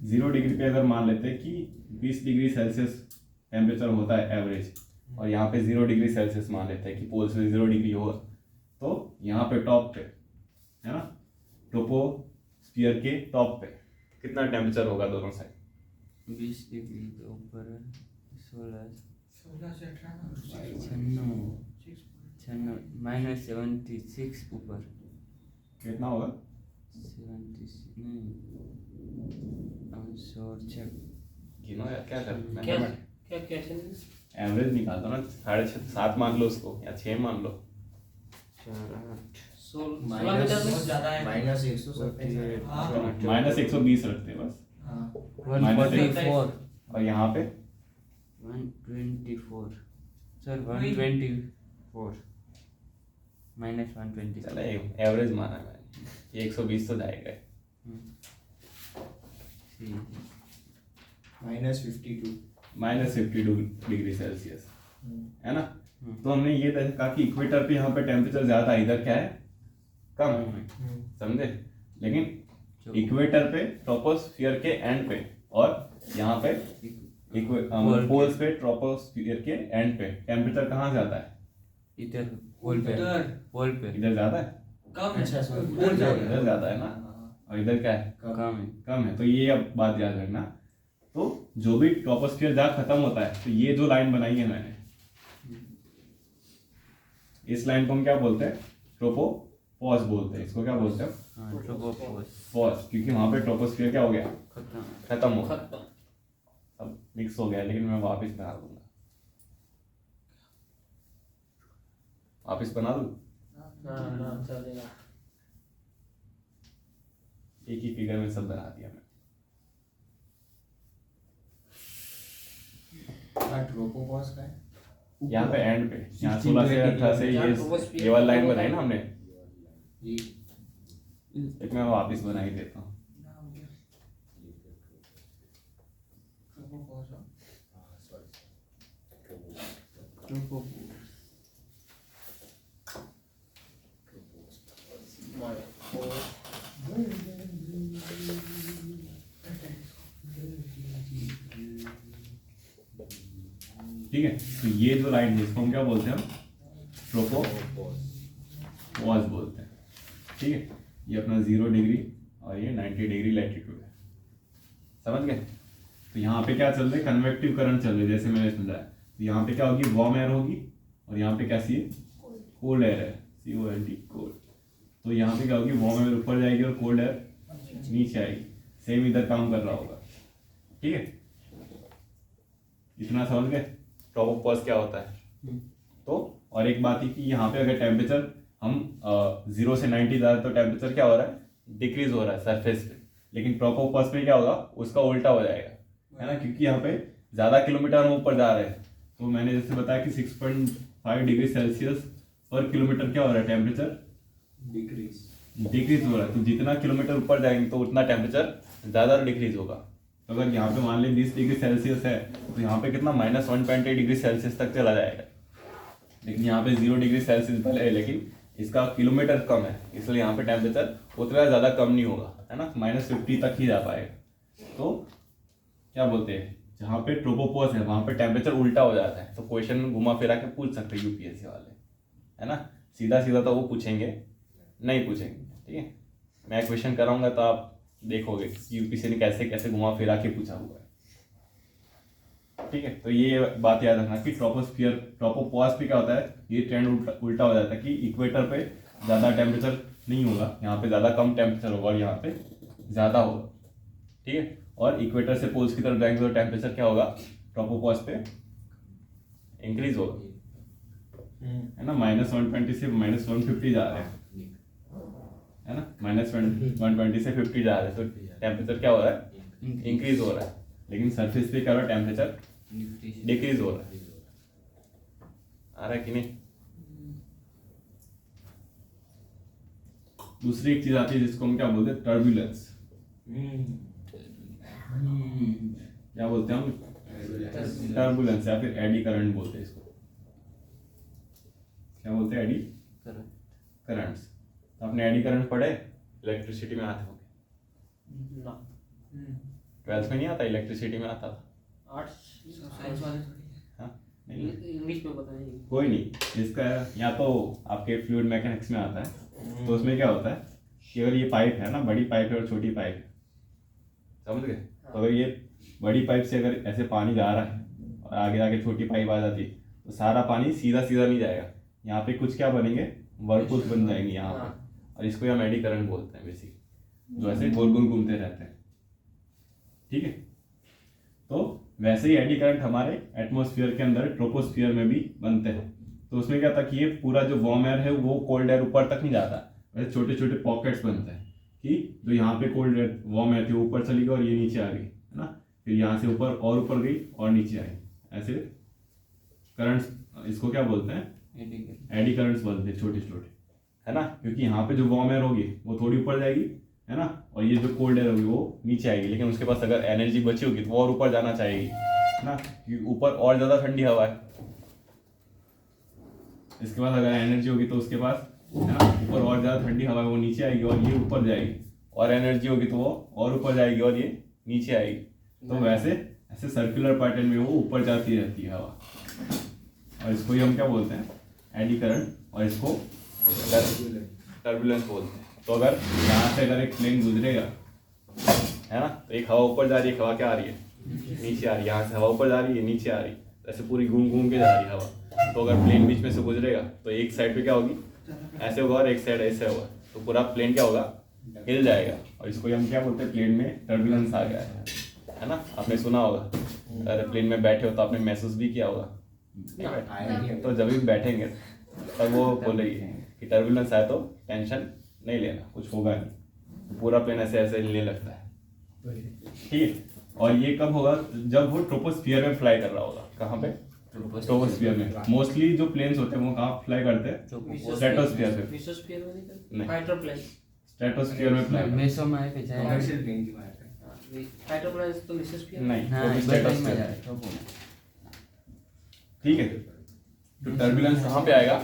S1: 0 डिग्री पे अगर मान लेते हैं कि 20 डिग्री सेल्सियस टेम्परेचर होता है एवरेज, और यहाँ पे 0 डिग्री सेल्सियस मान लेते हैं कि पोल से 0 डिग्री होगा, तो यहाँ पे टॉप पे, है ना, ट्रोपोस्फियर के टॉप पे कितना टेम्परेचर होगा दोनों साइड?
S2: 20 डिग्री के ऊपर 16
S3: से 18
S2: -76 ऊपर
S1: कितना होगा?
S2: 76 नहीं, और चेक
S1: गिनो यार, क्या कर
S4: क्या क्या कैसे
S1: एवरेज निकाल दो ना, 6.5 7 मान लो उसको, या 6 मान लो।
S4: 16 मीटर में
S3: ज्यादा है।
S6: माइनस 127
S1: -120 रखते हैं बस।
S6: हाँ
S2: 144
S1: और यहाँ पे
S2: 124 सर 124 -124
S1: चला एवरेज माना है मैंने, 120 तो जाएगा।
S6: -52
S1: -52 डिग्री सेल्सियस, है ना। तो हमने ये देखा कि इक्वेटर पे यहाँ पे टेम्परेचर ज्यादा है, इधर क्या है, कम है, समझे। लेकिन इक्वेटर पे ट्रोपोस्फियर के एंड पे, और यहाँ पे पोल्स पे ट्रोपोस्फियर के एंड पे टेम्परेचर कहाँ ज्यादा है?
S2: इधर पोल पे
S1: इधर ज्यादा है,
S3: कम है।
S6: अच्छा सर
S3: बोल जाओ।
S1: इधर ज्यादा है ना, और इधर क्या है,
S2: कम है।
S1: कम है। तो ये अब बात याद रखना। तो जो भी ट्रोपोस्फियर जहाँ खत्म होता है, तो ये जो लाइन बनाई है मैंने, इस लाइन को हम क्या बोलते हैं? ट्रोपोपॉज बोलते हैं। इसको क्या बोलते हैं?
S2: हाँ ट्रोपोपॉज
S1: पॉज, क्योंकि वहां पे ट्रोपोस्फियर क्या हो गया, खत्म हो गया,
S4: खत्म
S1: अब मिक्स हो गया। लेकिन मैं वापस बना दूंगा, वापस बना दूं,
S4: हाँ चलेगा।
S1: एक ही फिगर में सब बना दिया मैं।
S6: ट्रोपोपॉज का है
S1: यहाँ पे एंड पे, यहाँ 16 से 18 से ये वाली लाइन बनाई ना हमने,
S6: जी।
S1: एक मैं वापस बना ही देता हूँ। ठीक है। तो ये जो लाइन है इसको हम क्या बोलते हैं? ट्रोपोपॉज बोलते हैं। ठीक है। ये अपना 0 डिग्री और ये 90 डिग्री लैटिट्यूड है, समझ गए। तो यहाँ पे क्या चल रहा है? कन्वेक्टिव करंट चल रही है, जैसे मैंने समझाया। तो यहाँ पे क्या होगी? वार्म एयर होगी, और यहाँ पे कैसी है? कोल्ड एयर है, COLD, कोल्ड। तो यहाँ पे क्या होगी? वार्म एयर ऊपर जाएगी और कोल्ड एयर नीचे आएगी। सेम इधर काम कर रहा होगा, ठीक है। इतना समझ गए ट्रोपोपॉज क्या होता है। तो और एक बात ही कि यहाँ पे अगर टेम्परेचर हम 0 से 90 जा रहे हैं तो टेम्परेचर क्या हो रहा है? डिक्रीज हो रहा है सरफेस पे। लेकिन ट्रोपोपॉज पे क्या होगा? उसका उल्टा हो जाएगा, है ना, क्योंकि यहाँ पे ज़्यादा किलोमीटर हम ऊपर जा रहे हैं। तो मैंने जैसे बताया कि 6.5 डिग्री सेल्सियस पर किलोमीटर क्या हो रहा है? टेम्परेचर डिक्रीज हो रहा है। तो जितना किलोमीटर ऊपर जाएंगे तो उतना टेम्परेचर ज़्यादा डिक्रीज होगा। तो अगर यहाँ पे मान लें 20 डिग्री सेल्सियस है, तो यहाँ पे कितना? -120 डिग्री सेल्सियस तक चला जाएगा। लेकिन यहाँ पे 0 डिग्री सेल्सियस भले है, लेकिन इसका किलोमीटर कम है, इसलिए यहाँ पे टेम्परेचर उतना ज़्यादा कम नहीं होगा, है ना, -50 तक ही जा पाएगा। तो क्या बोलते हैं, जहाँ पे ट्रोपोपॉज है वहाँ पे टेम्परेचर उल्टा हो जाता है, तो क्वेश्चन घुमा फिरा के पूछ सकते हैं यूपीएससी वाले, है ना। सीधा सीधा तो वो पूछेंगे नहीं पूछेंगे, ठीक है। मैं क्वेश्चन कराऊंगा तो आप देखोगे कि यूपीएससी ने कैसे कैसे घुमा फिरा के पूछा हुआ है, ठीक है। तो ये बात याद रखना कि ट्रोपोपॉज पे क्या होता है, ये ट्रेंड उल्टा हो जाता है कि इक्वेटर पे ज़्यादा टेम्परेचर नहीं होगा, यहाँ पे ज़्यादा कम टेम्परेचर होगा और यहाँ पे ज़्यादा होगा, ठीक है। और इक्वेटर से पोल्स की तरफ जाएंगे तो टेम्परेचर क्या होगा, ट्रोपोपॉज पे इंक्रीज होगा, है ना। -120 से -150 जा रहे हैं, है ना। -120 से 50 जा रहे हैं, तो टेम्परेचर क्या हो रहा है, इंक्रीज हो रहा है। लेकिन सरफेस पे क्या हो रहा है, टेम्परेचर डिक्रीज हो रहा है। आ रहा है कि नहीं। दूसरी एक चीज आती है जिसको हम क्या बोलते हैं, टर्बुलेंस। क्या बोलते हैं हम, टर्बुलेंस या फिर एडी करंट बोलते हैं इसको। क्या बोलते हैं, एडी करंट्स। तो आपने एडी करंट पढ़े, इलेक्ट्रिसिटी में आते होंगे,
S4: ना
S1: 12th में नहीं आता, इलेक्ट्रिसिटी में आता था।
S4: आर्ट्स
S3: साइंस वाले
S1: हाँ नहीं,
S4: इंग्लिश में पता नहीं।
S1: कोई नहीं। इसका या तो आपके फ्लूइड मैकेनिक्स में आता है, तो उसमें क्या होता है कि अगर ये पाइप है ना, बड़ी पाइप है और छोटी पाइप है, समझ गए। तो अगर ये बड़ी पाइप से अगर ऐसे पानी जा रहा है और आगे आगे छोटी पाइप आ जाती है, तो सारा पानी सीधा सीधा नहीं जाएगा, यहाँ पे कुछ क्या बनेंगे, वर्लपुल बन जाएंगे यहाँ पे, और इसको हम एडी करंट बोलते हैं बेसिक, जो ऐसे गोल गोल घूमते रहते हैं, ठीक है। तो वैसे ही एडी करंट हमारे एटमॉस्फेयर के अंदर ट्रोपोस्फियर में भी बनते हैं। तो उसमें क्या था कि ये पूरा जो वार्म एयर है वो कोल्ड एयर ऊपर तक नहीं जाता, वैसे छोटे छोटे पॉकेट्स बनते हैं कि जो यहाँ पे कोल्ड एयर वार्म एयर थी वो ऊपर चली गई और ये नीचे आ गई, है ना। फिर यहाँ से ऊपर और ऊपर गई और नीचे आई, ऐसे करंट्स, इसको क्या बोलते हैं, एडी करंट्स बोलते हैं, छोटे छोटे, है ना। क्योंकि यहाँ पे जो वार्म एयर होगी वो थोड़ी ऊपर जाएगी, है ना, और ये जो कोल्ड एयर होगी वो नीचे आएगी। लेकिन उसके पास अगर एनर्जी बची होगी तो वो और ऊपर जाना चाहेगी, है ना, क्योंकि ऊपर और ज़्यादा ठंडी हवा है। इसके पास अगर एनर्जी होगी तो उसके पास, है ना, ऊपर और ज़्यादा ठंडी हवा है, वो नीचे आएगी और ये ऊपर जाएगी। और एनर्जी होगी तो वो और ऊपर जाएगी और ये नीचे आएगी। तो वैसे ऐसे सर्कुलर पैटर्न में वो ऊपर जाती रहती है हवा, और इसको ही हम क्या बोलते हैं, एडी करंट, और इसको टर्बुलेंस बोलते हैं। तो अगर यहाँ से अगर एक प्लेन गुजरेगा, है ना, तो एक हवा ऊपर जा रही है, हवा क्या आ रही है, नीचे आ रही है। यहाँ से हवा ऊपर जा रही है, नीचे आ रही है, ऐसे पूरी घूम घूम के जा रही है हवा। तो अगर प्लेन बीच में से गुजरेगा तो एक साइड पे क्या होगी, ऐसे होगा, और एक साइड ऐसे होगा, तो पूरा प्लेन क्या होगा, हिल जाएगा। और इसको हम क्या बोलते हैं, प्लेन में टर्बुलेंस आ गया है ना। आपने सुना होगा, अगर प्लेन में बैठे हो तो आपने महसूस भी किया होगा, तो जब भी बैठेंगे तब वो बोलेगी कि टर्बुलेंस आए तो टेंशन नहीं लेना, कुछ होगा नहीं, पूरा प्लेन ऐसे ऐसे हिलने लगता है, ठीक है। और ये कब होगा, जब वो ट्रोपोस्फियर में फ्लाई कर रहा होगा। कहाँ पे, ट्रोपोस्फियर में। मोस्टली जो प्लेन्स होते हैं वो कहाँ फ्लाई करते हैं, स्ट्रेटोस्फियर पे,
S4: मेसोस्फीयर में
S1: नहीं,
S4: फाइटर प्लेन।
S1: स्ट्रेटोस्फियर में फ्लाई
S2: मेसो में पे जाएगा,
S6: कमर्शियल प्लेन की बात है।
S4: फाइटर प्लेन तो मेसोस्फीयर
S1: नहीं,
S2: हाँ
S1: वो भी
S2: स्ट्रेटस में
S1: स्ट्रेटोस्फियर,
S2: जाएगा।
S1: ठीक है। तो टर्बुलेंस कहाँ पे आएगा,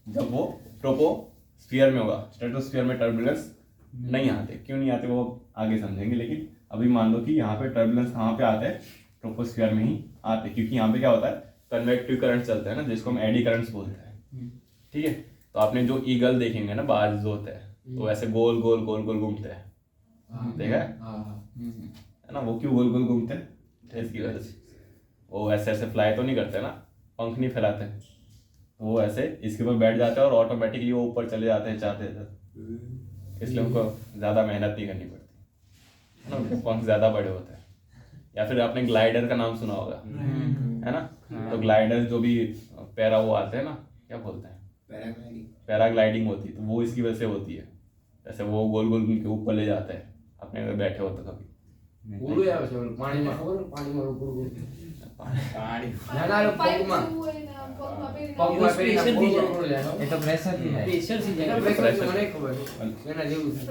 S1: जब वो ट्रोपोस्फियर में होगा। स्ट्रेटोस्फियर में टर्बुलेंस नहीं आते, क्यों नहीं आते वो आगे समझेंगे। लेकिन अभी मान लो कि यहाँ पे टर्बुलेंस कहाँ पे आते हैं, ट्रोपोस्फियर में ही आते, क्योंकि यहाँ पे क्या होता है, कन्वेक्टिव करंट चलते हैं ना, जिसको हम एडी करंट्स बोलते हैं, ठीक है। तो आपने जो ईगल देखेंगे ना, बाज जो होते हैं, तो ऐसे गोल गोल गोल गोल घूमते हैं, देखा है ना। वो क्यों गोल गोल घूमते हैं, इसकी वजह से। वो ऐसे ऐसे फ्लाई तो नहीं करते ना, पंख नहीं फैलाते, तो वो ऐसे इसके ऊपर बैठ जाते हैं और ऑटोमेटिकली वो ऊपर चले जाते हैं चाहते थे। इसलिए उनको ज़्यादा मेहनत नहीं करनी पड़ती, है ना, पंख ज़्यादा बड़े होते हैं। या फिर आपने ग्लाइडर का नाम सुना होगा, है ना। तो ग्लाइडर जो भी पैरा वो आते हैं ना, क्या बोलते हैं, पैराग्लाइडिंग होती है, तो वो इसकी वजह से होती है। जैसे वो गोल गोल के ऊपर ले जाते हैं, अपने अगर बैठे हो तो कभी
S3: पानी में
S2: ये तो प्रेशर ही है,
S4: प्रेशर से जाएगा।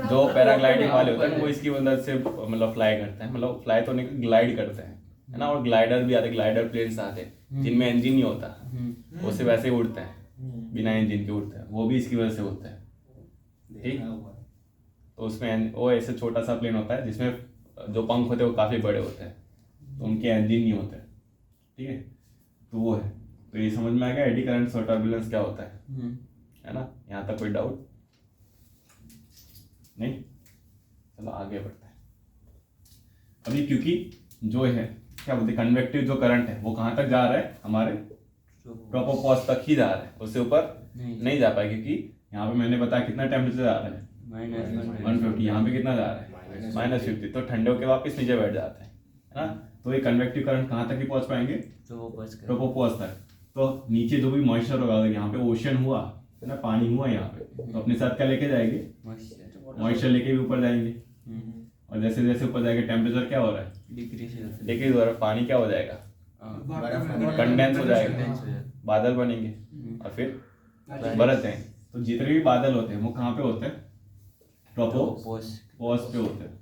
S1: जो पैराग्लाइडिंग वाले होते हैं वो इसकी मदद से मतलब फ्लाई करते हैं, मतलब फ्लाई तो नहीं, ग्लाइड करते हैं, है ना। और ग्लाइडर भी आते, ग्लाइडर प्लेन्स आते हैं जिनमें इंजन नहीं होता, वो सिर्फ वैसे ही उड़ते हैं, बिना इंजन के उड़ते हैं, वो भी इसकी वजह से होता है, ठीक। तो उसमें वो ऐसे छोटा सा प्लेन होता है जिसमें जो पंख होते हैं वो काफी बड़े होते हैं, तो उनके इंजन नहीं होते, ठीक है। तो वो है, तो ये समझ में आ गया एडी करंट्स और टर्बुलेंस क्या होता है ना। यहाँ तक कोई डाउट नहीं? चलो आगे बढ़ते हैं। अभी क्योंकि जो है क्या बोलते हैं कन्वेक्टिव जो करंट है वो कहाँ तक जा रहा है, हमारे ट्रोपोपॉज तक ही जा रहा है, उससे ऊपर नहीं जा पाएगा, क्योंकि यहाँ पे मैंने बताया कितना टेम्परेचर जा रहा है -150, यहाँ पे कितना जा रहा है -50, तो ठंडे होके वापस नीचे बैठ जाते हैं, है ना। तो ये कन्वेक्टिव करंट कहाँ तक ही पहुँच पाएंगे, ट्रोपोपॉज तक। तो नीचे जो भी मॉइस्चर होगा, अगर यहाँ पे ओशन हुआ है ना, पानी हुआ यहाँ पे, तो अपने साथ क्या लेके जाएंगे, मॉइस्चर लेके भी ऊपर जाएंगे। और जैसे जैसे ऊपर जाएगा टेम्परेचर क्या हो रहा है, डिक्रीज हो रहा है, पानी क्या हो जाएगा, कंडेंस हो जाएगा, बादल बनेंगे और फिर बरस जाएंगे। तो जितने भी बादल होते हैं वो कहाँ पे होते हैं, ट्रोपोपॉज पे होते हैं,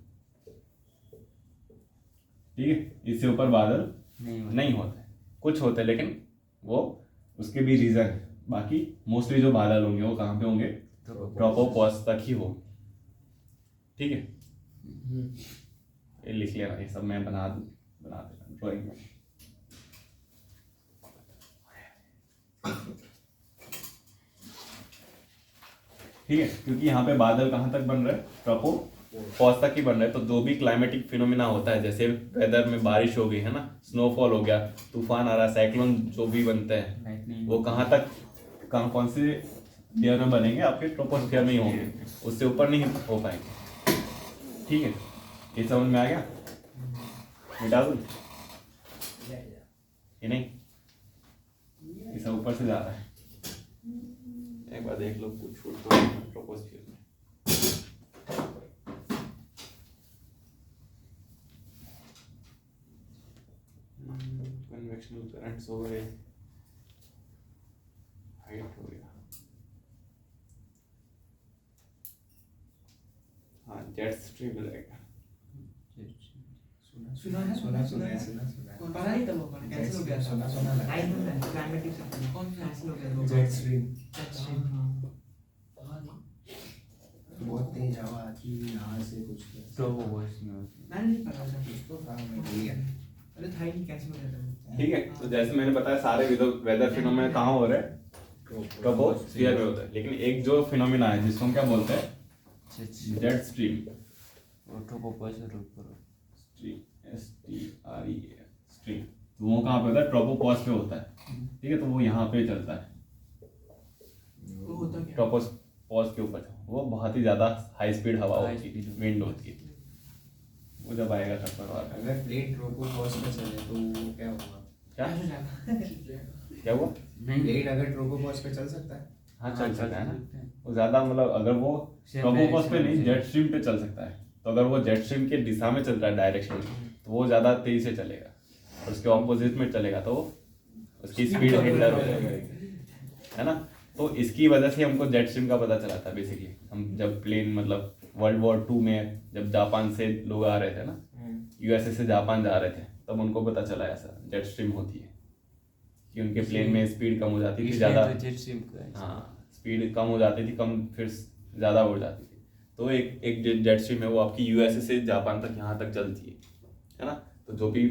S1: ठीक है। इससे ऊपर बादल नहीं होते, कुछ होते हैं, लेकिन वो उसके भी रीजन है। बाकी मोस्टली जो बादल होंगे वो कहाँ पे होंगे, ट्रोपोपॉज तक ही होंगे, ठीक है। ये लिख लेना, ये सब मैं बना देता ड्राइंग में। ठीक है, क्योंकि यहाँ पे बादल कहाँ तक बन रहे हैं, ट्रोपोपॉज तक ही बन रहे हैं। तो जो भी क्लाइमेटिक फिनोमिना होता है, जैसे वेदर में बारिश हो गई है ना, स्नोफॉल हो गया, तूफान आ रहा है, साइक्लोन जो भी बनते हैं वो कहाँ तक, कौन से लेयर में बनेंगे, आपके ट्रोपोस्फियर में ही होंगे, उससे ऊपर नहीं हो पाएंगे, ठीक है। ये समझ में आ गया, मिटा दूं ये नहीं, ये सब ऊपर से जा रहा है। एक बार देख लो कुछ ट्रोपोस्फियर में, कन्वेक्शनल करंट्स हो गए, हाइट हो गया, हाँ जेट स्ट्रीम हो जाएगा।
S3: सुना है पढ़ा नहीं था वो, कैंसिल हो गया था। क्लाइमेटिक कौन कैंसिल हो गया,
S6: जेट स्ट्रीम
S3: पढ़ा नहीं,
S6: बहुत तेज हवा आती है यहाँ से, कुछ
S3: मैंने नहीं पढ़ा था कुछ तो था, मैं भूल गया। अरे था ही नहीं, कैंसिल हो गया था।
S1: ठीक है, तो जैसे मैंने बताया सारे वेदर फिनोमेना कहाँ हो रहे हैं, ट्रोपोस्फियर में होता है। लेकिन एक जो फिनोमेना है जिसको हम क्या बोलते हैं, जेट स्ट्रीम, स्ट्रीम, तो वो कहाँ पे होता है, ट्रोपोपॉज पे होता है, ठीक है। तो वो यहाँ पे चलता है,
S3: वो होता क्या,
S1: ट्रोपोपॉज के ऊपर वो बहुत ही ज्यादा हाई स्पीड हवा होती है, विंड होती है। वो जब आएगा तब पर
S6: अगर प्लेन ट्रोपोपॉज पे चले तो क्या होगा,
S1: क्या हुआ,
S6: प्लेन अगर ट्रोपोपॉज पे चल सकता है,
S1: हाँ चल सकता है ना। वो ज्यादा मतलब अगर वो ट्रोपोपॉज पे नहीं, जेट स्ट्रीम पे चल सकता है। तो अगर वो जेट स्ट्रीम के दिशा में चल रहा है, डायरेक्शन में, तो वो ज़्यादा तेज़ी से चलेगा, और उसके ऑपोजिट में चलेगा तो उसकी स्पीड हिंडर हो जाएगी, है ना। तो इसकी वजह से हमको जेट स्ट्रीम का पता चला था बेसिकली। हम जब प्लेन मतलब World War II में जब जापान से लोग आ रहे थे ना, USA से जापान जा रहे थे, तब उनको पता चला ऐसा जेट स्ट्रीम होती है, कि उनके प्लेन में स्पीड कम हो जाती थी, ज़्यादा, हाँ स्पीड कम हो जाती थी, कम फिर ज़्यादा हो जाती थी। तो एक जेट स्ट्रीम है वो आपकी USA से जापान तक यहाँ तक चलती है ना। तो जो भी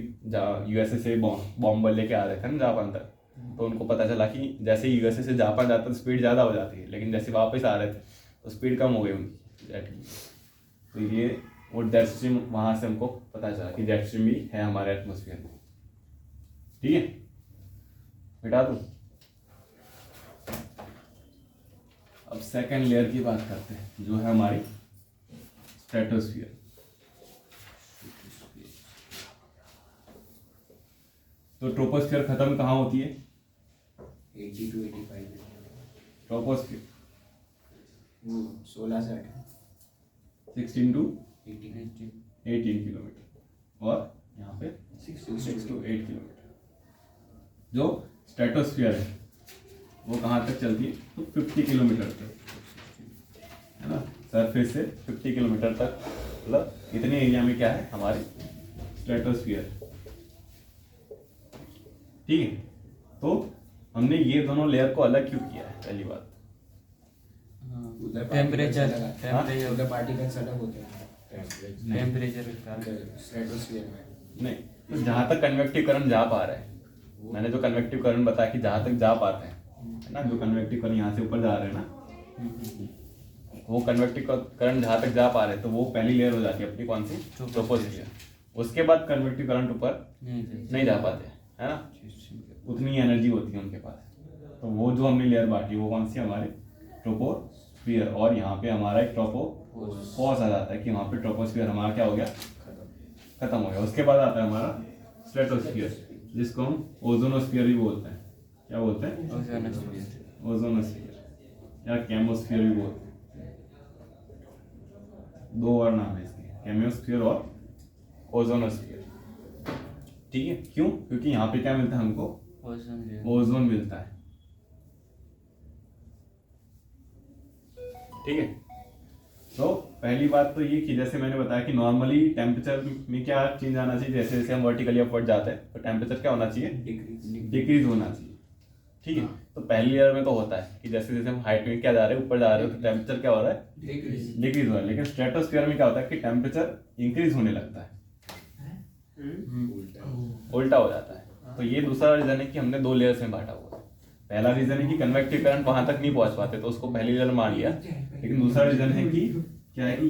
S1: USA से बॉम्ब लेके आ रहे थे ना जापान तक, तो उनको पता चला कि जैसे USA से जापान जाता है स्पीड ज़्यादा हो जाती है, लेकिन जैसे वापस आ रहे थे तो स्पीड कम हो गई उनकी जेट की। तो ये वो जेट स्ट्रीम वहाँ से हमको पता चला कि जेट स्ट्रीम भी है हमारे एटमोसफियर में, ठीक है। मिटा दूँ, अब सेकेंड लेयर की बात करते हैं, जो है हमारी स्ट्रेटोस्फियर। तो ट्रोपोस्फियर खत्म कहाँ होती है,
S6: 80 to 85,
S1: ट्रोपोस्फियर
S6: 16 से
S1: 16 to
S6: 18
S1: 18 किलोमीटर, और यहाँ पे 6 to 8 किलोमीटर। जो स्ट्रेटोस्फियर है वो कहाँ तक चलती है, तो 50 किलोमीटर तक, है ना। सरफेस से 50 किलोमीटर तक, मतलब इतने एरिया में क्या है हमारी स्ट्रेटोस्फियर, ठीक है। तो हमने ये दोनों लेयर को अलग क्यों किया है, पहली बात,
S2: टेम्परेचर
S6: पार्टिकल्स अलग होते हैं
S2: टेम्परेचर
S6: स्ट्रेटोस्फियर में।
S1: नहीं तो जहाँ तक कन्वेक्टिव करंट जा पा रहा है, मैंने जो कन्वेक्टिव करंट बताया कि जहाँ तक जा पाते हैं, है ना, जो कन्वेक्टिव करंट यहाँ से ऊपर जा रहे हैं ना, वो कन्वेक्टिव करंट जहाँ तक जा पा रहे हैं तो वो पहली लेयर हो जाती है अपनी कौन सी, ट्रोपोस्फियर। उसके बाद कन्वेक्टिव करंट ऊपर नहीं जा पाते, है ना, उतनी एनर्जी होती है उनके पास। तो वो जो हमने लेयर बांटी वो कौन सी हमारी ट्रोपोस्फियर, और यहाँ पे हमारा एक ट्रोपोपॉज आ जाता है कि वहाँ पे ट्रोपोस्फियर हमारा क्या हो गया, खत्म हो गया। उसके बाद आता है हमारा स्ट्रेटोस्फियर, जिसको हम ओजोनोस्फियर भी बोलते हैं। क्या बोलते हैं? ओजोनोस्फियर या केमोस्फियर भी बोलते हैं, दो और नाम है इसके, केमोस्फियर और ओजोनोस्फियर। ठीक है, क्यों? क्योंकि यहाँ पे क्या मिलता है हमको, ओजोन मिलता है। ठीक है, तो पहली बात तो ये कि जैसे मैंने बताया कि नॉर्मली टेम्परेचर में क्या चेंज आना चाहिए, जैसे जैसे हम वर्टिकली अपवर्ड जाते हैं तो टेम्परेचर क्या होना चाहिए, डिक्रीज होना चाहिए। ठीक है, तो पहली लेयर में तो होता है कि जैसे जैसे हम हाइट में क्या जा रहे हैं, ऊपर जा रहे हो, तो टेम्परेचर क्या हो रहा है, डिक्रीज हो रहा है। लेकिन स्ट्रेटोस्फीयर में क्या होता है कि टेम्परेचर इंक्रीज होने लगता है, उल्टा हो जाता है। तो ये दूसरा रीजन है कि हमने दो लेयर्स में बांटा हुआ है। पहला रीजन है कि कन्वेक्टिव करंट वहां तक नहीं पहुंच पाते तो उसको पहली लेयर मान लिया। लेकिन दूसरा रीजन है कि क्या है कि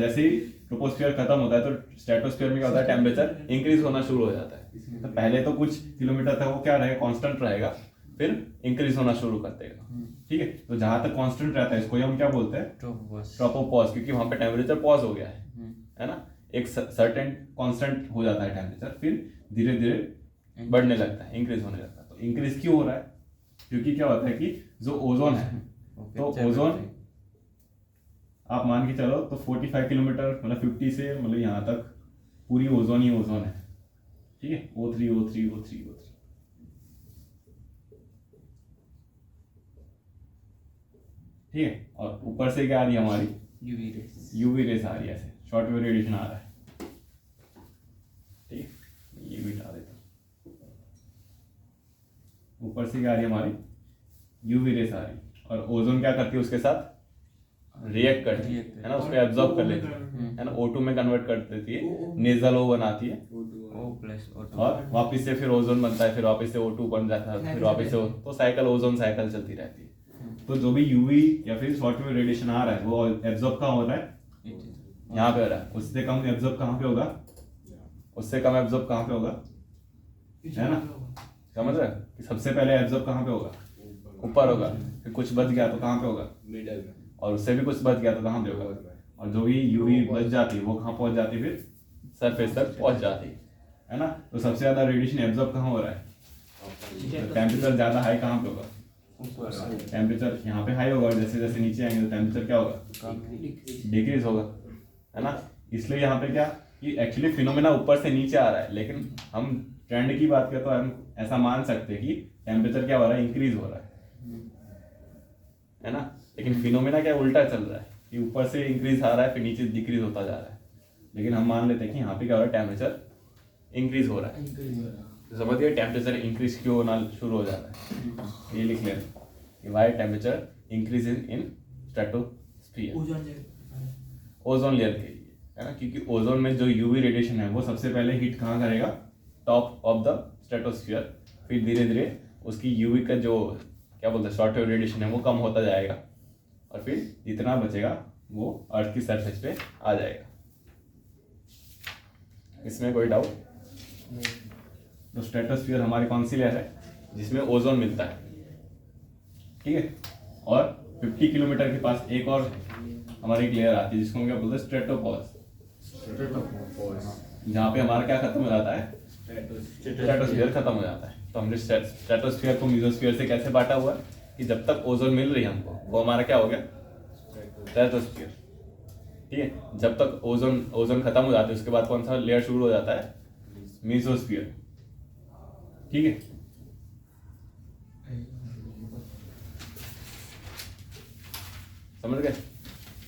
S1: जैसे ही ट्रोपोस्फियर खत्म होता है तो स्ट्रेटोस्फियर में क्या होता है, टेम्परेचर इंक्रीज होना शुरू हो जाता है। तो पहले तो कुछ किलोमीटर तक वो क्या रहेगा, कांस्टेंट रहेगा, फिर इंक्रीज होना शुरू कर देगा। ठीक है, तो जहां तक कांस्टेंट रहता है इसको हम क्या बोलते हैं, ट्रोपोपॉज, क्योंकि वहां पे टेम्परेचर पॉज हो गया है ना, एक सर्टेन कांस्टेंट हो जाता है टेम्परेचर, फिर धीरे धीरे बढ़ने लगता है, इंक्रीज होने लगता है। तो इंक्रीज क्यों हो रहा है? क्योंकि क्या होता है कि जो ओजोन है, तो ओजोन आप मान के चलो तो 45 किलोमीटर मतलब 50 से मतलब यहाँ तक पूरी ओजोन ही ओजोन है। ठीक है, O3 O3 O3 O3। ठीक है, और ऊपर से क्या आ रही है हमारी, यूवी रेस आ रही है, ऐसे शॉर्ट वेव रेडिएशन आ रहा है। ठीक है, ये भी हटा देता हूँ। ऊपर से क्या आ रही है हमारी, यूवी रेस आ रही है, और ओजोन क्या करती है उसके साथ, रिएक्ट करती है ना, उसको एब्जॉर्ब कर लेती है ना, O2 में कन्वर्ट कर देती है, नेजल O बनाती है, और वापस से फिर ओजोन बनता है, फिर वापस से O2 बन जाता है, फिर वापस से तो साइकिल, ओजोन साइकिल चलती रहती है। तो जो भी यूवी या फिर शॉर्ट वेव रेडिएशन आ रहा है वो एब्जॉर्ब कहाँ हो रहा है, यहाँ पे हो रहा है। उससे कम एब्जॉर्ब कहाँ पे होगा, उससे कम एब्जॉर्ब कहाँ पे होगा, है ना, समझ रहे हैं कि सबसे पहले एब्जॉर्ब कहाँ पे होगा, ऊपर होगा, फिर कुछ बच गया तो कहाँ पे होगा, मिडल में, और उससे भी कुछ बच गया तो कहाँ पे होगा, और जो भी यूवी बच जाती है वो कहाँ पहुंच जाती है, फिर सरफेस तक पहुंच जाती है ना। तो सबसे ज्यादा रेडिएशन एब्जॉर्ब कहाँ हो रहा है, टेम्परेचर ज्यादा हाई कहाँ पे होगा, टेम्परेचर यहाँ पे हाई होगा, और जैसे जैसे नीचे आएंगे तो टेम्परेचर क्या होगा, डिक्रीज होगा, है ना। इसलिए यहाँ पे क्या कि एक्चुअली फिनोमेना ऊपर से नीचे आ रहा है, लेकिन हम ट्रेंड की बात करें तो हम ऐसा मान सकते हैं कि टेम्परेचर क्या हो रहा है, इंक्रीज हो रहा है ना। लेकिन फिनोमेना क्या उल्टा चल रहा है कि ऊपर से इंक्रीज आ रहा है फिर नीचे डिक्रीज होता जा रहा है। लेकिन हम मान लेते हैं कि यहाँ पे क्या हो रहा है, टेम्परेचर इंक्रीज हो रहा है। तो समझिए टेम्परेचर इंक्रीज क्यों होना शुरू हो जाता है, ये लिख लें कि why temperature increase in stratosphere, ozone layer के लिए, है ना, क्योंकि ओजोन में जो यूवी रेडिएशन है वो सबसे पहले हिट कहाँ करेगा, टॉप ऑफ द स्ट्रेटोस्फीयर, फिर धीरे धीरे उसकी यूवी का जो क्या बोलते हैं शॉर्ट वेव रेडिएशन है वो कम होता जाएगा, और फिर जितना बचेगा वो अर्थ की सरफेस पे आ जाएगा। इसमें कोई डाउट? तो स्ट्रेटोस्फीयर हमारी कौन सी लेयर है, जिसमें ओजोन मिलता है। ठीक है, और 50 किलोमीटर के पास एक और हमारी एक लेयर आती है जिसको हम क्या बोलते हैं, स्ट्रेटोपॉज, जहाँ पे हमारा क्या खत्म हो जाता है, स्ट्रेटोस्फीयर खत्म हो जाता है। तो हमने स्ट्रेटोस्फीयर को मेसोस्फीयर से कैसे बांटा हुआ है कि जब तक ओजोन मिल रही है हमको वो हमारा क्या हो गया, स्ट्रेटोस्फीयर। ठीक है, जब तक ओजोन खत्म हो जाता है उसके बाद कौन सा लेयर शुरू हो जाता है, मेसोस्फीयर। ठीक है, समझ गए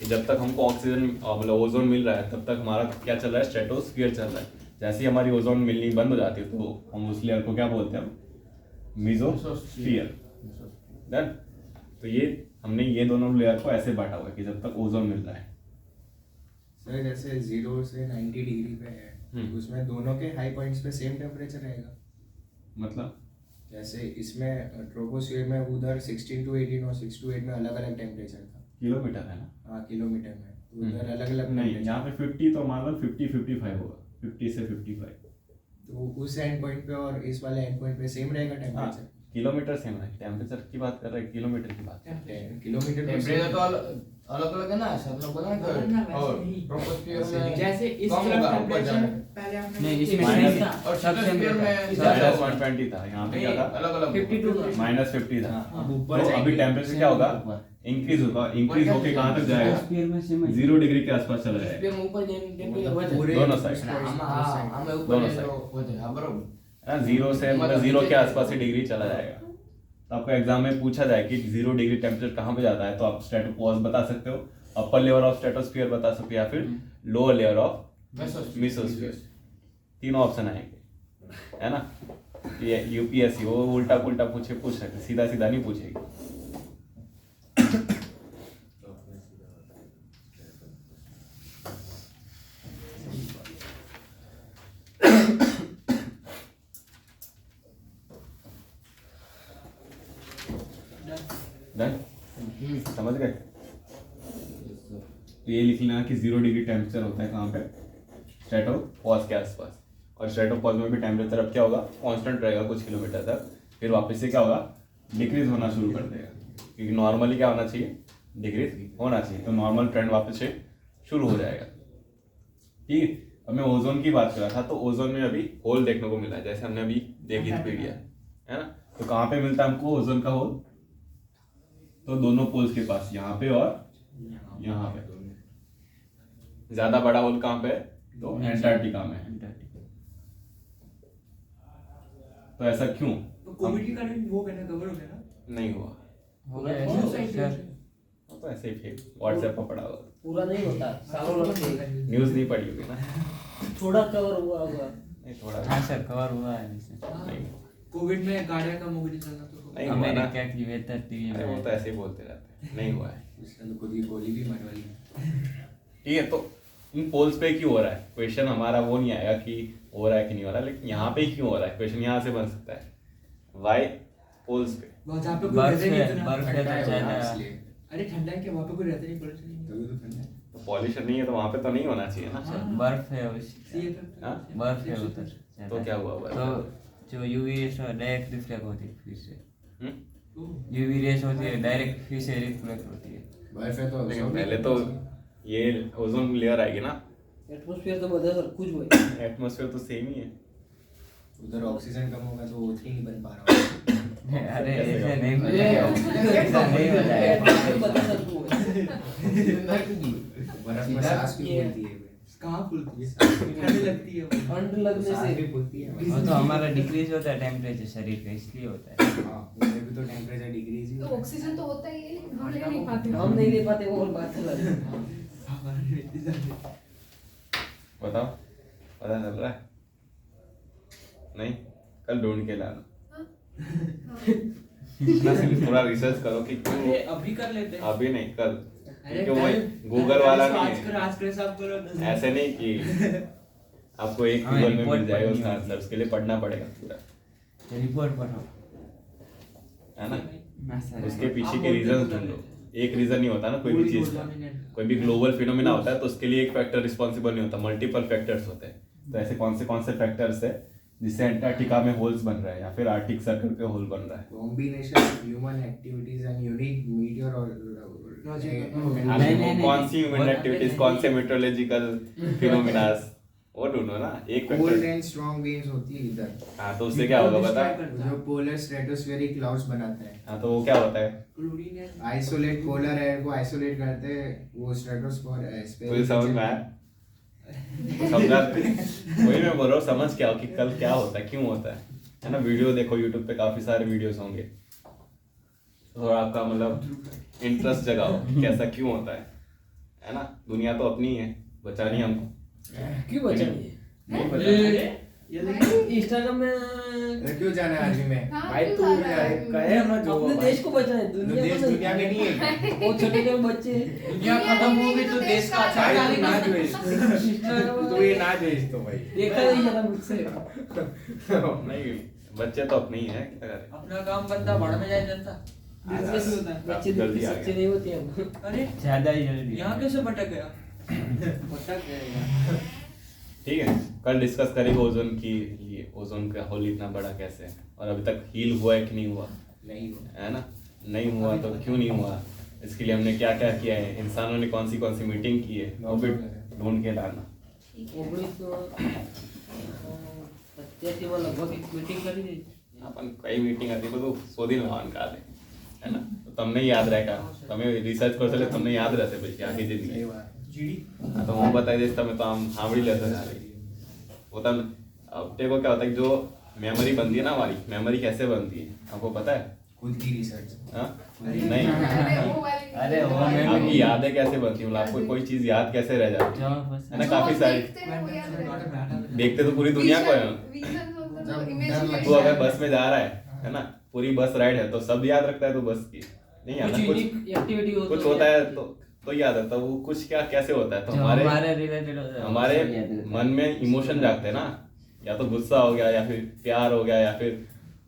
S1: कि जब तक हमको ऑक्सीजन मतलब ओजोन मिल रहा है तब तक हमारा क्या चल रहा है, स्ट्रेटोस्फीयर चल रहा है। जैसे ही हमारी ओजोन मिलनी बंद हो जाती है तो हम उस लेयर को क्या बोलते हैं, मेसोस्फीयर। डन। तो ये हमने ये दोनों लेयर को ऐसे बांटा हुआ है कि जब तक ओजोन मिल रहा है।
S6: सर जैसे 0 से 90 डिग्री पे है उसमें दोनों के हाई पॉइंट्स पे सेम टेम्परेचर रहेगा।
S1: मतलब
S6: जैसे इसमें ट्रोपोस्फीयर में उधर 16 to 18 और 6 to 8 में अलग अलग टेम्परेचर था।
S1: किलोमीटर है ना?
S6: हाँ किलोमीटर में, तो उधर अलग अलग
S1: नहीं, यहाँ पे 50 तो मान लो 50-55 होगा, 50 से 55।
S6: तो उस एंड पॉइंट पे और इस वाले एंड पॉइंट पे सेम रहेगा टेम्परेचर।
S1: किलोमीटर सेम है, टेम्परेचर की बात कर रहे हैं, किलोमीटर की बात।
S6: किलोमीटर
S7: टेम्परेचर तो अलग अलग है ना, सब लोग बोला
S3: ना,
S7: ना। और
S3: वैसे नहीं।
S7: ट्रोपोस्फीयर में
S3: जैसे इस
S7: कम
S3: तरफ
S7: होगा, ऊपर
S3: टेम्परेचर
S7: जाने।
S3: पहले आपने
S2: नहीं, इसमें
S1: माइनस
S2: नहीं था।
S7: और स्ट्रेटोस्फीयर में
S1: माइनस 120 था, यहाँ पे क्या था?
S7: अलग अलग
S3: 52
S1: माइनस 50 था।
S6: अब ऊपर
S1: तो अभी
S6: जाएंगे।
S1: टेम्परेचर क्या होगा? इंक्रीज होगा, इंक्रीज होके कहाँ तक जाएगा?
S2: स्फीयर में सेम है।
S1: 0 डिग्री के आसपास चला जाएगा।
S7: स्फीयर में ऊपर टेम्परेचर बढ़
S6: पूरे
S7: जाए।
S1: दोनों साइड।
S7: हमें ऊपर
S1: दोनों
S7: जो
S1: साइड।
S7: होते हैं, हाँ, बरोबर।
S1: है ना? 0 से मतलब 0 के आसपास ही डिग्री चला जाएगा। तो आपको एग्जाम में पूछा जाए कि 0 डिग्री टेम्परेचर कहाँ पे जाता है, तो आप स्ट्रेटोपॉज बता सकते हो, अपर लेयर ऑफ स्ट्रेटोस्फीयर बता सकते हो, या फिर लोअर लेयर ऑफ मेसोस्फीयर। तीनों ऑप्शन आएंगे, है ना? ये यूपीएससी वो उल्टा पुल्टा पूछ सकते, सीधा सीधा नहीं पूछेगी। डन? समझ गए? तो ये लिख लेना कि 0 डिग्री टेम्परेचर होता है कहाँ पे? स्ट्रेटोपॉज के आसपास। और स्ट्रेटोपॉज में भी टेम्परेचर अब क्या होगा? कांस्टेंट रहेगा कुछ किलोमीटर तक, फिर वापस से क्या होगा? डिक्रीज होना शुरू कर देगा, क्योंकि नॉर्मली क्या होना चाहिए? डिक्रीज होना चाहिए। तो नॉर्मल ट्रेंड वापस से शुरू हो जाएगा। ठीक है, अब मैं ओजोन की बात कर रहा था, तो ओजोन में अभी होल देखने को मिला है, जैसे हमने अभी देखी थी पीडिया, है ना? तो कहाँ पे मिलता है हमको ओजोन का होल? तो दोनों पोल्स के पास, यहाँ पे और यहाँ पे। ज्यादा बड़ा होल कहाँ पे है? तो एंटार्क्टिका में है। तो ऐसा क्यों?
S3: तो कोविड के कारण वो कहना कवर हो गया ना?
S1: नहीं हुआ,
S2: हो गया
S3: कौन सा
S2: सर।
S3: idea?
S1: वो तो ऐसे ही फेक व्हाट्सएप पर पड़ा हुआ,
S4: पूरा नहीं होता, सालों लगते हैं।
S1: न्यूज नहीं पड़ी होगी ना?
S4: थोड़ा कवर हुआ होगा।
S1: नहीं, थोड़ा
S2: हाँ सर, कवर हुआ है वैसे।
S1: नहीं,
S3: कोविड में गाड़ियां कम हो गई चलना तो
S1: नहीं हुआ ना।
S2: अमेरिका की वेदर थी।
S1: अरे वो तो ऐसे ही बोलते रहते हैं, नहीं हुआ है।
S6: उसने तो खुद की गोली भी मरवाई।
S1: ठीक है, तो इन पोल्स पे क्यों हो रहा है? क्वेश्चन हमारा वो नहीं आएगा कि हो रहा है कि नहीं हो रहा है, लेकिन यहाँ पे क्यों हो रहा है? क्वेश्चन यहाँ से बन सकता है, वाई पोल्स पे?
S3: वहाँ जहाँ पे कोई
S2: बर्फ
S3: रहता नहीं
S2: है,
S3: इतना।
S2: बर्फ है
S6: ठंडा है
S2: तो
S6: वहाँ
S2: ज्यादा।
S6: इसलिए।
S3: अरे ठंडा है क्या? वहाँ पे कोई रहता नहीं, पॉल्यूशन नहीं है।
S6: तभी तो ठंडा है।
S1: तो पॉल्यूशन नहीं है तो वहाँ पे तो नहीं होना चाहिए ना?
S2: बर्फ है उस
S3: CFF
S1: हाँ?
S2: बर्फ है उधर
S1: तो
S2: ज्यादा।
S1: क्या हुआ हुआ?
S2: तो जो यूवी रेस डायरेक्ट रिफ्लेक्ट होती है फिर से।
S1: हम्म?
S2: यूवी रेस होती है डायरेक्ट फिर से रिफ्लेक्ट होती है।
S6: बर्फ है तो
S1: लेकिन पहले तो ये ओजोन लेयर आएगी ना,
S4: एटमॉस्फेयर तो बदल सर कुछ हुआ।
S1: एटमॉस्फेयर तो सेम ही है।
S6: उधर ऑक्सीजन कम होगा तो O3 नहीं बन पा रहा।
S2: अरे ऐसे नहीं बताया, ऐसा नहीं बताया।
S4: एटमॉस्फेयर बदल सर तू।
S6: बर्फ में सांस भी फूलती है।
S3: कहाँ फूलती है? ठंड लगती है वो।
S4: ठंड लगने
S6: सांस भी
S4: से
S6: फूलती है।
S2: वो तो हमारा डिक्रीज होता है टेम्परेचर शरीर का, इसलिए होता है।
S6: हाँ, उधर भी तो टेम्परेचर डिक्रीज ही
S5: तो
S6: होता है।
S5: ऑक्सीजन तो होता ही है, लेकिन हम ले नहीं पाते।
S4: हम नहीं ले पाते, वो और बात अलग है।
S3: हमारे में इतनी ज्यादा-
S1: बताओ, पता चल रहा है? नहीं, कल ढूंढ के लाना। इतना सिर्फ थोड़ा रिसर्च करो कि
S3: अरे
S1: क्यों।
S3: अभी कर लेते हैं।
S1: अभी नहीं, कल।
S3: अरे
S1: क्योंकि वो
S3: कल-
S1: गूगल
S3: कल
S1: वाला
S3: इसको
S1: नहीं
S3: आज
S1: है।
S3: करो, आज करो, सब करो।
S1: ऐसे नहीं कि आपको एक
S2: हमें
S1: गूगल में
S2: report
S1: मिल जाएगा
S2: पढ़नी
S1: उसका
S2: होती
S1: आंसर,
S2: है।
S1: उसके लिए पढ़ना पड़ेगा पूरा,
S2: रिपोर्ट पढ़ो
S1: है ना?
S2: ना सर।
S1: उसके पीछे
S3: आप
S1: के
S3: बोलते
S1: रीजन
S3: तो
S1: ढूंढो।
S3: कर
S1: एक रीजन नहीं होता ना कोई भी
S3: पूरी
S1: चीज का।
S3: dominant।
S1: कोई भी ग्लोबल फिनोमिना होता है तो उसके लिए एक फैक्टर रिस्पॉन्सिबल नहीं होता, मल्टीपल फैक्टर्स होते हैं। तो ऐसे कौन से फैक्टर्स है जिससे एंटार्क्टिका में होल्स बन रहे हैं या फिर आर्टिक सर्कल पे होल बन रहा है?
S6: Combination of human activities and unique
S2: नहीं,
S1: कौन सी ह्यूमन
S2: वो-
S1: एक्टिविटीज, कौन से मेट्रोलॉजिकल फिनोमिनास, वो ढूंढो ना एक
S6: cold
S1: factor.
S6: And strong winds होती है इधर।
S1: हाँ, तो उससे क्या होगा बता?
S6: जो पोलर स्ट्रेटोस्फेरिक क्लाउड्स बनाते हैं।
S1: हाँ, तो वो क्या होता है?
S3: क्लोरीन है।
S6: आइसोलेट पोलर एयर को आइसोलेट करते हैं वो स्ट्रेटोस्फेयर।
S1: मुझे समझ में आया? समझा? वही मैं बोल रहा हूँ, समझ क्या हो कि कल क्या होता है, क्यों होता है ना? वीडियो देखो, यूट्यूब पे काफी सारे वीडियोस होंगे, तो आपका मतलब इंटरेस्ट जगाओ कैसा क्यों होता है ना? दुनिया तो अपनी है, बचानी हमको।
S4: क्यों बचा नहीं?
S1: नहीं बचानी।
S3: ये देखिए
S4: इंस्टाग्राम में
S6: क्यों जाना है आर्मी में?
S5: हाँ,
S6: भाई
S5: क्यों
S6: तू
S5: जाना है?
S6: कहे मत जो
S4: अपने देश को बचाए,
S6: तो
S4: दुनिया
S6: देश
S4: को
S6: दुनिया में नहीं है।
S4: वो छोटे छोटे बच्चे
S7: दुनिया खत्म होगी तो देश का अच्छा
S6: भाई तू ना जो
S4: देखा
S6: तू ये ना जो तो भाई
S4: नहीं जाता मुझसे।
S1: नहीं, बच्चे तो अपने ही है, क्या करें।
S7: अपना काम बंदा भाड़ में जाए जनता।
S3: बिजनेस में होता है।
S4: बच्चे
S1: जल्दी आ
S4: सच्चे
S1: गया।
S4: नहीं होते हैं।
S7: अरे
S2: ज्यादा ही जल्दी
S7: यहाँ कैसे भटक गया?
S2: भटक गया।
S1: ठीक है, कल डिस्कस करेंगे ओजोन की लिए, ओजोन का होल इतना बड़ा कैसे है और अभी तक हील हुआ है कि नहीं हुआ,
S6: नहीं हुआ।
S1: है ना। नहीं हुआ तो क्यों नहीं हुआ, इसके लिए हमने क्या क्या किया है, इंसानों ने कौन सी मीटिंग की है, वो भी ढूंढ के लाना।
S4: 1987 में लगभग एक मीटिंग करी थी।
S1: अपन कई मीटिंग હતી બધું શોધી લેવાનું કાલે, है ना। तो તમને याद रहेगा, તમે રિસર્ચ કરશો એટલે તમને याद રહેશે પછી આખી
S6: सही
S1: જિંદગી।
S6: बात।
S7: जीडी
S1: हाँ, तो હું बताई દઈશ, તમે તો આમ સાંભળી લેશો સારી। वो तब अब देखो क्या होता है, जो मेमोरी बनती है ना हमारी, मेमोरी कैसे बनती है आपको पता है?
S6: खुद की रिसर्च।
S1: हाँ? नहीं,
S5: अरे वो वाली
S2: अरे वो मैं
S1: आपकी यादें कैसे बनती है, मतलब आपको कोई चीज याद कैसे रह जाती है, है ना।
S5: जो
S1: काफी
S5: हम
S1: सारी
S5: देखते हैं वो याद रहता है।
S1: देखते तो पूरी दुनिया को है।
S5: Visions होता है तो
S6: जब
S5: imagination
S6: डर
S1: तू अगर बस में जा रहा है ना, पूरी बस राइड है तो सब याद रखता है, तो बस की नहीं याद,
S4: कुछ
S1: कुछ
S4: यूनिक एक्टिविटी
S1: कुछ होता है तो याद रहता है, वो कुछ क्या कैसे होता है, तो
S2: जो
S1: हमारे
S2: हमारे रिलेटेड होता है
S1: हमारे
S2: वो सब याद रहता है।
S1: मन में इमोशन जागते हैं ना, या तो गुस्सा हो गया, या फिर प्यार हो गया, या फिर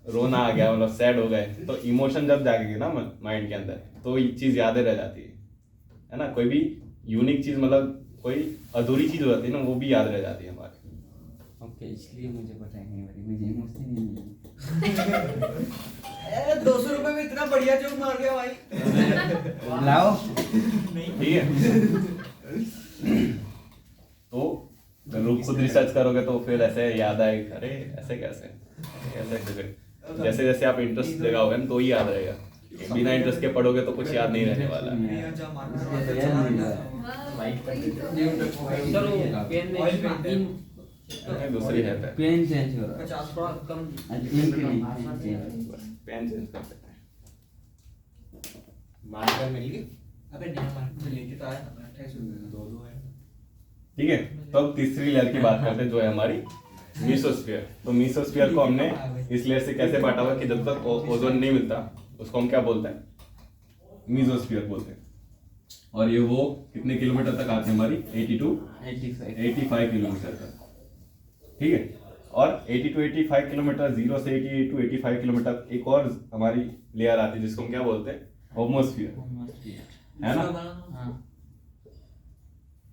S1: रोना आ गया, मतलब सैड हो गए, तो इमोशन जब जागेंगे ना माइंड के अंदर, तो ये चीज यादें रह जाती है ना। कोई भी यूनिक चीज, मतलब कोई अधूरी चीज हो जाती है ना, वो भी याद रह जाती है हमारी।
S2: ओके, इसलिए मुझे पता है नहीं, मुझे इमोशन ही नहीं है।
S7: 200 रुपए में इतना बढ़िया जोक मार गया भाई।
S2: लाओ।
S1: ठीक है। तो अगर खुद रिसर्च करोगे तो फिर ऐसे याद आएगा, अरे ऐसे कैसे, जैसे जैसे आप इंटरेस्ट लगाओगे ना तो ही याद रहेगा, बिना इंटरेस्ट के पढ़ोगे तो कुछ याद नहीं रहने वाला है।
S7: यहाँ जा मारना
S2: इसलिए तो याद नहीं रहा।
S5: हाँ,
S6: वाइट
S5: वही तो।
S4: चलो पेन में
S1: दूसरी है पेन,
S2: पेन चेंज हो रहा है।
S7: 50
S4: थोड़ा कम
S2: आज इंक नहीं, पेन चेंज।
S1: पेन चेंज कर देते हैं।
S6: मार्कर मिल गई।
S7: अबे नहीं मार लेके तो आया था 28 रुपए।
S6: दो है।
S1: ठीक है, तो अब तीसरी लेयर की बात करते हैं जो है हमारी मीसोस्फीयर। तो मीसोस्फीयर को हमने इस लेयर से कैसे बांटा हुआ कि जब तक ओजोन नहीं मिलता उसको हम क्या बोलते हैं, मीसोस्फीयर बोलते हैं। और ये वो कितने किलोमीटर तक आती है हमारी, 85 किलोमीटर तक। ठीक है, और 80 to 85 किलोमीटर, 0 से 80 to 85 किलोमीटर एक और हमारी लेयर आती है जिसको हम क्या बोलते हैं, होमोस्फीयर, है ना।
S2: हाँ।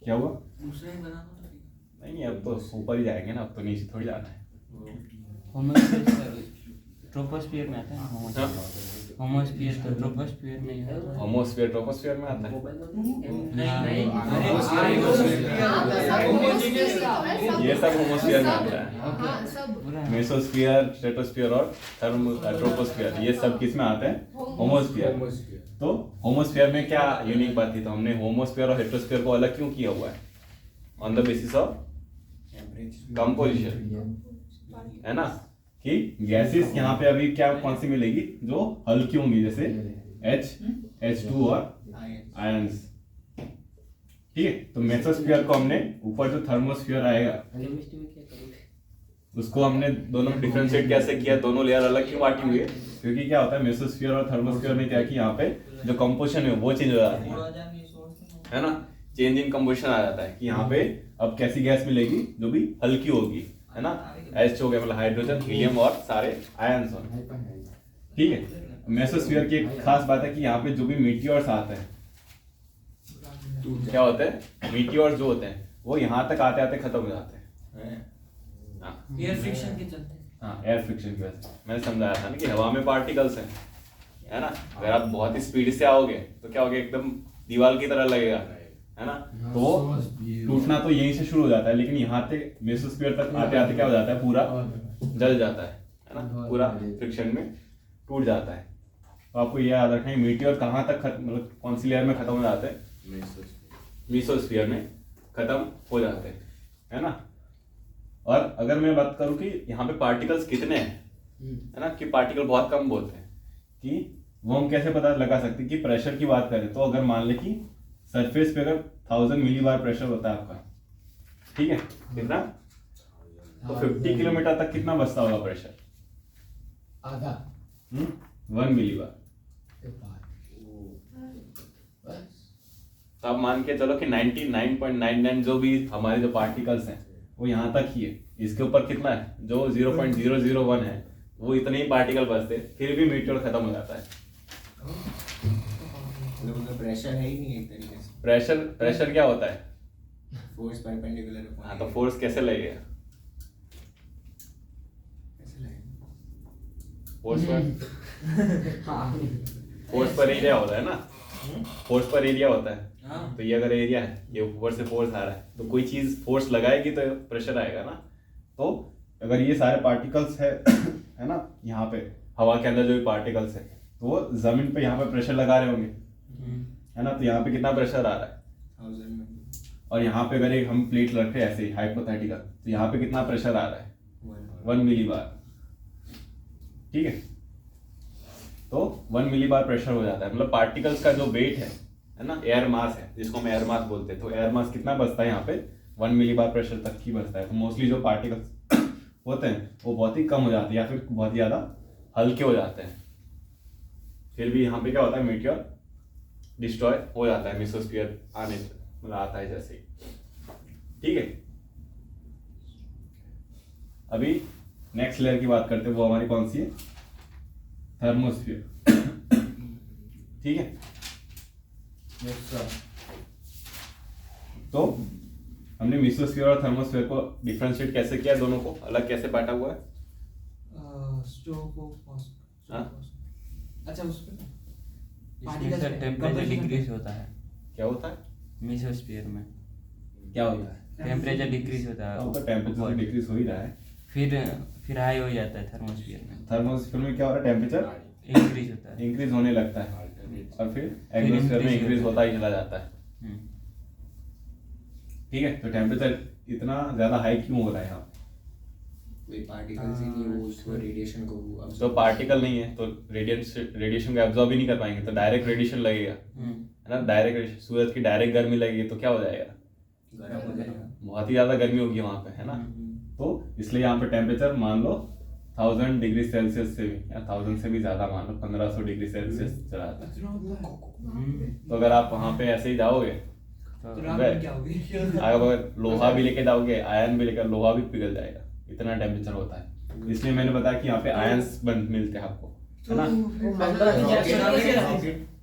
S1: क्या हुआ?
S7: दूसरा ही बनाना
S1: नहीं, अब तो ऊपर ही जाएंगे ना, अब तो नीचे थोड़ी जाना है।
S2: ट्रोपोस्फीयर में आता है ना,
S1: हाँ?
S2: होमोस्फीयर तो ट्रोपोस्फीयर में ही आता है।
S1: होमोस्फीयर ट्रोपोस्फीयर में आता है। ये सब होमोस्फीयर में आता है।
S5: हाँ, सब
S2: पूरा
S1: मेसोस्फीयर, स्ट्रेटोस्फीयर और ट्रोपोस्फीयर, ये सब किस में आते हैं, होमोस्फीयर।
S6: Atmosphere।
S1: तो होमोस्फीयर में क्या यूनिक बात थी, तो हमने होमोस्फीयर और हेट्रोस्फीयर को अलग क्यों किया हुआ है, on the basis of composition, है ना, कि गैसेस यहाँ पे अभी क्या कौन सी मिलेगी जो हल्की होंगी, जैसे H2 और आयंस। ठीक है, तो मेसोस्फीयर को हमने ऊपर जो थर्मोस्फीयर आएगा
S4: केमिस्ट्री में क्या करोगे?
S1: उसको हमने दोनों डिफरेंशिएट कैसे किया, दोनों लेयर अलग क्यों बांटी हुई है, क्योंकि क्या होता है मेसोस्फीयर और थर्मोस्फीयर में क्या कि यहाँ पे जो कंपोजिशन है वो चेंज हो जाती है ना, चेंज इन कंपोजिशन आ जाता है कि यहाँ पे अब कैसी गैस मिलेगी जो भी हल्की होगी, है ना। H हो गया मतलब हाइड्रोजन, हीलियम और सारे आयंस हो। ठीक है, मेसोस्फीयर की एक खास बात है कि यहाँ पे जो भी मीटियोर्स आते हैं, क्या होते हैं, मीटियोर्स जो होते हैं वो यहाँ तक आते आते खत्म हो जाते हैं। हाँ,
S7: एयर फ्रिक्शन के चलते
S1: हाँ, एयर फ्रिक्शन की वजह से मैंने समझाया था ना कि हवा में पार्टिकल्स हैं, है ना। अगर आप बहुत ही स्पीड से आओगे तो क्या होगा, एकदम दीवार की तरह लगेगा, है ना। तो वो टूटना तो यहीं से शुरू हो जाता है, लेकिन यहाँ पे मेसोस्फीयर तक आते आते क्या हो जाता है, पूरा जल जाता है ना, पूरा फ्रिक्शन में टूट जाता है। तो आपको ये याद रखना है, मीटियोर कहाँ तक मतलब कौन सी लेयर में खत्म हो जाते हैं, मीसोस्फीयर में खत्म हो जाते हैं, है ना। और अगर मैं बात करूं कि यहाँ पे पार्टिकल्स कितने हैं, है ना, कि पार्टिकल बहुत कम बोलते हैं, कि वो हम कैसे पता लगा सकते हैं कि प्रेशर की बात करें तो अगर मान ले कि सरफेस पे अगर 1000 मिलीबार प्रेशर होता है आपका, ठीक है, कितना, तो 50 किलोमीटर तक कितना बचता होगा प्रेशर,
S8: आधा
S1: 1 मिलीबार।
S8: बस
S1: तो आप मान के चलो कि 99.99 जो भी हमारे जो पार्टिकल्स हैं वो यहाँ तक ही है। इसके ऊपर कितना है, जो 0.001 है वो इतने ही पार्टिकल बचते, फिर भी मीटियोर खत्म हो जाता है।
S6: मतलब प्रेशर है ही नहीं एक तरीके से।
S1: प्रेशर क्या होता है?
S6: Force perpendicular.
S1: हाँ, तो फोर्स कैसे लगेगा?
S6: कैसे लगेगा?
S1: फोर्स पर एरिया होता है ना, फोर्स पर एरिया होता है।
S7: हाँ।
S1: तो ये अगर एरिया है, ये ऊपर से फोर्स आ रहा है, तो कोई चीज फोर्स लगाएगी तो प्रेशर आएगा ना। तो अगर ये सारे पार्टिकल्स है ना, यहाँ पे हवा के अंदर जो भी पार्टिकल्स है, तो वो जमीन पे यहाँ पे प्रेशर लगा रहे होंगे, है ना। तो यहाँ पे कितना प्रेशर आ रहा है?
S6: 1000 में
S1: और यहाँ पे अगर एक हम प्लेट रखे ऐसे ही हाइपोथेटिकल, तो यहाँ पे कितना प्रेशर आ रहा है? 1 मिलीबार। ठीक है, तो 1 मिलीबार प्रेशर हो जाता है। मतलब पार्टिकल्स का जो वेट है ना, एयर मास है जिसको हम एयर मास बोलते हैं, तो एयर मास कितना बचता है यहाँ पे? 1 मिलीबार प्रेशर तक ही बचता है। तो मोस्टली जो पार्टिकल्स होते हैं वो बहुत ही कम हो जाते हैं या फिर बहुत ज़्यादा हल्के हो जाते हैं। फिर भी यहाँ पे क्या होता है, मीटियोर डिस्ट्रॉय हो जाता है मेसोस्फीयर आने से, मतलब आता है जैसे ही। ठीक है, अभी नेक्स्ट लेयर की बात करते हैं, वो हमारी कौन सी है? थर्मोस्फीयर। ठीक है, तो हमने मेसोस्फीयर और थर्मोस्फीयर को डिफरेंशिएट कैसे किया, दोनों को अलग कैसे बांटा हुआ है? हाँ?
S3: अच्छा उसमें
S2: इसमें सर टेम्परेचर डिक्रीज होता है।
S1: क्या होता है?
S2: मेसोस्फीयर में
S1: क्या होता है?
S2: टेम्परेचर डिक्रीज होता है,
S1: तो टेम्परेचर डिक्रीज हो ही रहा है।
S2: फिर हाई हो जाता है थर्मोस्फीयर में,
S1: थर्मोस्फीयर में क्या हो रहा है? टेम्परेचर
S2: इंक्रीज होता है।
S1: इंक्रीज होने लगता है और फिर एटमॉस्फेयर में इंक्रीज होता ही चला जाता है। ठीक है, तो टेम्परेचर इतना ज्यादा हाई क्यों हो रहा है यहाँ पे?
S6: कोई पार्टिकल्स ही नहीं, वो उसको रेडिएशन को
S1: तो पार्टिकल नहीं है तो रेडिएशन को एब्जॉर्ब ही नहीं कर पाएंगे, तो डायरेक्ट रेडिएशन लगेगा, है ना। डायरेक्ट सूरज की डायरेक्ट गर्मी लगेगी तो क्या हो जाएगा?
S6: गर्म हो जाएगा,
S1: बहुत ही ज्यादा गर्मी होगी वहां पे, है ना। तो इसलिए यहाँ पे टेम्परेचर मान लो 1000 डिग्री सेल्सियस से भी या 1000 से भी ज्यादा मान लो 1500 डिग्री सेल्सियस चला जाता है। तो अगर आप वहां पे ऐसे ही जाओगे
S3: तो रात में क्या होगी?
S1: अगर लोहा भी लेके जाओगे, आयन भी लेकर, लोहा भी पिघल जाएगा, इतना टेम्परेचर होता है। इसलिए मैंने बताया कि यहाँ पे आयंस मिलते हैं आपको, है ना।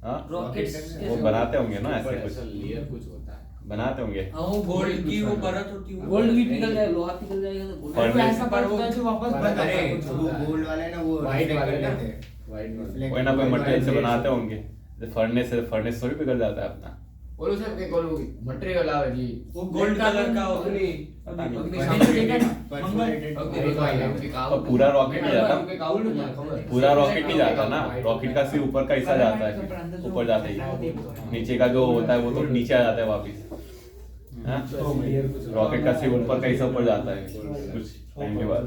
S1: हाँ, वो बनाते होंगे ना ऐसे कुछ,
S8: लेयर कुछ होता है,
S1: बनाते होंगे।
S7: हाँ, वो गोल्ड की वो परत होती है,
S4: गोल्ड भी पिघल जाएगा, लोहा पिघल जाएगा तो गोल्ड
S1: Furnace-
S3: ऐसा पर होता है जो वापस बन
S6: अरे
S3: जाता है।
S6: वो गोल्ड वाला है ना, वो
S8: White
S6: reflect
S8: वाला
S6: कर
S8: ना?
S6: लेते हैं।
S8: वाइट
S1: कोई ना कोई मटेरियल से बनाते होंगे। फर्नेस थोड़ी पिघल जाता है अपना।
S8: बोलो सर एक और मटेरियल आवे जी,
S7: वो गोल्ड कलर का होता है।
S1: पता नहीं।
S6: Perforated-
S1: और पूरा रॉकेट ही जाता, पूरा रॉकेट ही जाता ना। रॉकेट का सिर्फ ऊपर का हिस्सा जाता है, ऊपर जाता ही, नीचे का जो होता है वो तो नीचे आ जाता है वापिस। रॉकेट का सिर्फ ऊपर का हिस्सा ऊपर जाता है कुछ टाइम के बाद।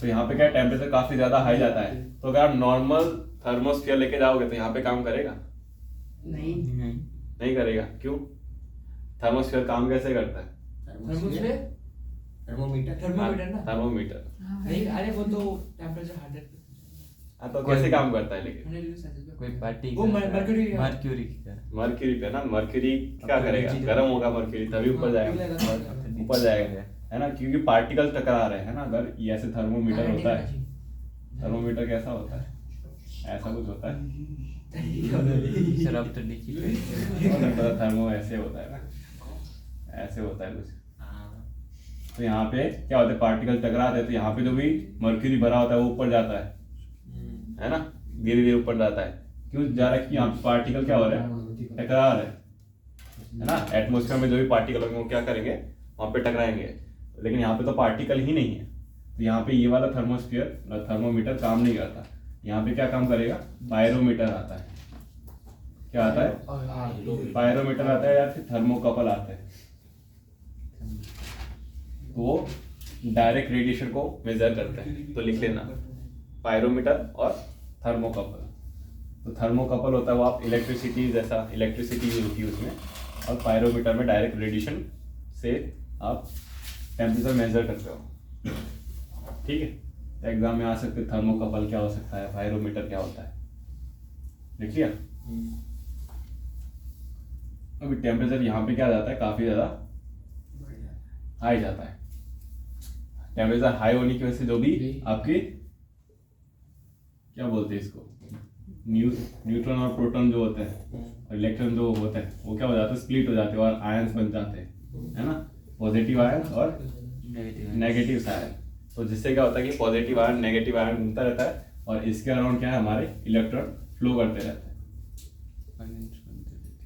S1: तो यहाँ पे क्या टेम्परेचर काफी ज्यादा हाई जाता है। तो अगर आप नॉर्मल थर्मोस्फीयर लेके जाओगे तो यहाँ पे काम करेगा? नहीं करेगा। क्यों? थर्मोस्फीयर काम कैसे करता है?
S6: थर्मोमीटर
S3: थर्मोमीटर ना?
S1: थर्मोमीटर।
S3: नहीं, अरे वो तो टेम्परेचर 100
S1: हाँ, तो कैसे काम करता है लेकिन?
S3: 100 डिग्री सेल्सियस
S2: कोई पार्टी
S3: वो मरकरी
S2: मर्क्यूरी की तरह।
S1: मर्क्यूरी पे ना, मर्क्यूरी क्या करेगा? गर्म होगा मर्क्यूरी, तभी ऊपर जाएगा, ऊपर जाएगा, है ना। क्योंकि पार्टिकल टकरा रहे हैं ना। अगर ये ऐसे थर्मोमीटर होता है, थर्मोमीटर कैसा होता है? ऐसा कुछ होता है।
S2: सर अब तो डिजिटल
S1: थर्मो ऐसे होता है ना, ऐसे होता है कुछ। तो यहाँ पे क्या होता है, पार्टिकल टकराते हैं तो यहाँ पे जो भी मर्क्यूरी भरा होता है वो ऊपर जाता है ना, धीरे धीरे ऊपर जाता है। क्यों जा रहा है? कि यहाँ पे पार्टिकल क्या हो रहा है? टकरा रहे हैं, है ना। एटमोस्फेयर में जो भी पार्टिकल होंगे वो क्या करेंगे? वहाँ पे टकराएंगे। लेकिन यहाँ पे तो पार्टिकल ही नहीं है, तो यहाँ पे ये वाला थर्मोस्फीयर थर्मोमीटर काम नहीं करता। यहाँ पे क्या काम करेगा? पायरोमीटर आता है। क्या आता है? पायरोमीटर आता है या फिर थर्मोकपल आता है। तो वो डायरेक्ट रेडिएशन को मेजर करते हैं। तो लिख लेना, पायरोमीटर और थर्मोकपल। तो थर्मोकपल होता है वो आप इलेक्ट्रिसिटी जैसा, इलेक्ट्रिसिटी यूज होती है उसमें, और पायरोमीटर में डायरेक्ट रेडिएशन से आप टेम्परेचर मेजर करते हो। ठीक है, एग्जाम में आ सकते थर्मोकपल क्या हो सकता है, पायरोमीटर क्या होता है, देख लिया। अभी टेम्परेचर यहाँ पे क्या जाता है, काफी ज्यादा हाई जाता है। टेम्परेचर हाई होने की वजह से जो भी आपके क्या बोलते हैं इसको, न्यूट्रॉन और प्रोटॉन जो होते हैं और इलेक्ट्रॉन जो होते हैं वो क्या हो जाते हैं, स्प्लिट हो जाते हैं और आयंस बन जाते हैं, है ना, पॉजिटिव आयंस और नेगेटिव आयन। तो जिससे क्या होता है कि पॉजिटिव आयन नेगेटिव आयन घूमता रहता है और इसके अराउंड क्या है, हमारे इलेक्ट्रॉन फ्लो करते रहते हैं।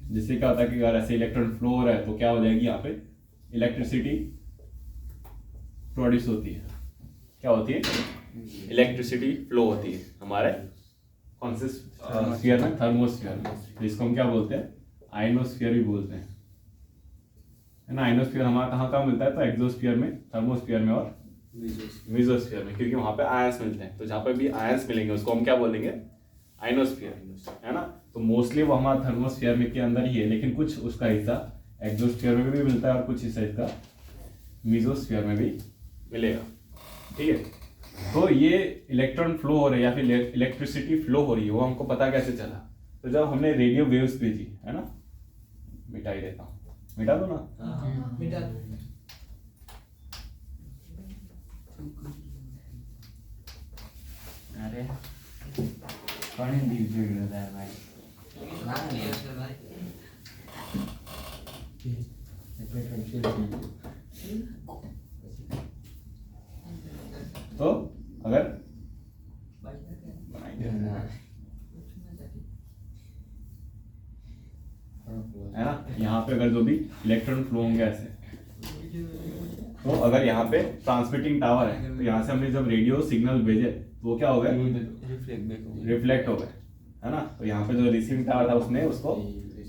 S1: जिससे क्या होता है कि अगर ऐसे इलेक्ट्रॉन फ्लो हो रहा है तो क्या हो जाएगी, यहाँ पे इलेक्ट्रिसिटी प्रोड्यूस होती है। क्या होती है, इलेक्ट्रिसिटी फ्लो होती है हमारे कौन से स्फीयर में, थर्मोस्फीयर में, जिसको हम क्या बोलते हैं, आइनोस्फीयर भी बोलते हैं, है ना। आइनोस्फीयर हमारा कहाँ कहाँ मिलता है, तो एक्सोस्फीयर में, थर्मोस्फीयर में और मेसोस्फीयर में, क्योंकि वहाँ पे आयंस मिलते हैं। तो जहाँ पे भी आयंस मिलेंगे उसको हम क्या बोलेंगे, आइनोस्फीयर, है ना। तो मोस्टली वो हमारा थर्मोस्फीयर में के अंदर ही है, लेकिन कुछ उसका हिस्सा एक्सोस्फीयर में भी मिलता है और कुछ हिस्सा इसका मेसोस्फीयर में भी मिलेगा, ठीक है। तो ये इलेक्ट्रॉन फ्लो हो रही है या फिर इलेक्ट्रिसिटी फ्लो हो रही है, वो हमको पता कैसे चला, तो जब हमने रेडियो वेव्स भेजी, है ना। मिटा ही देता हूँ, मिटा दो ना,
S3: मिटा दो।
S2: अरे कौन दिल जोड़ रहा है भाई,
S1: तो अगर है ना, यहाँ पे अगर जो भी इलेक्ट्रॉन फ्लो होंगे ऐसे, तो अगर यहाँ पे ट्रांसमिटिंग टावर है तो यहाँ से हमने जब रेडियो सिग्नल भेजे तो वो क्या हो गए, रिफ्लेक्ट हो गए, है ना। तो यहाँ पे जो रिसीविंग टावर था उसने उसको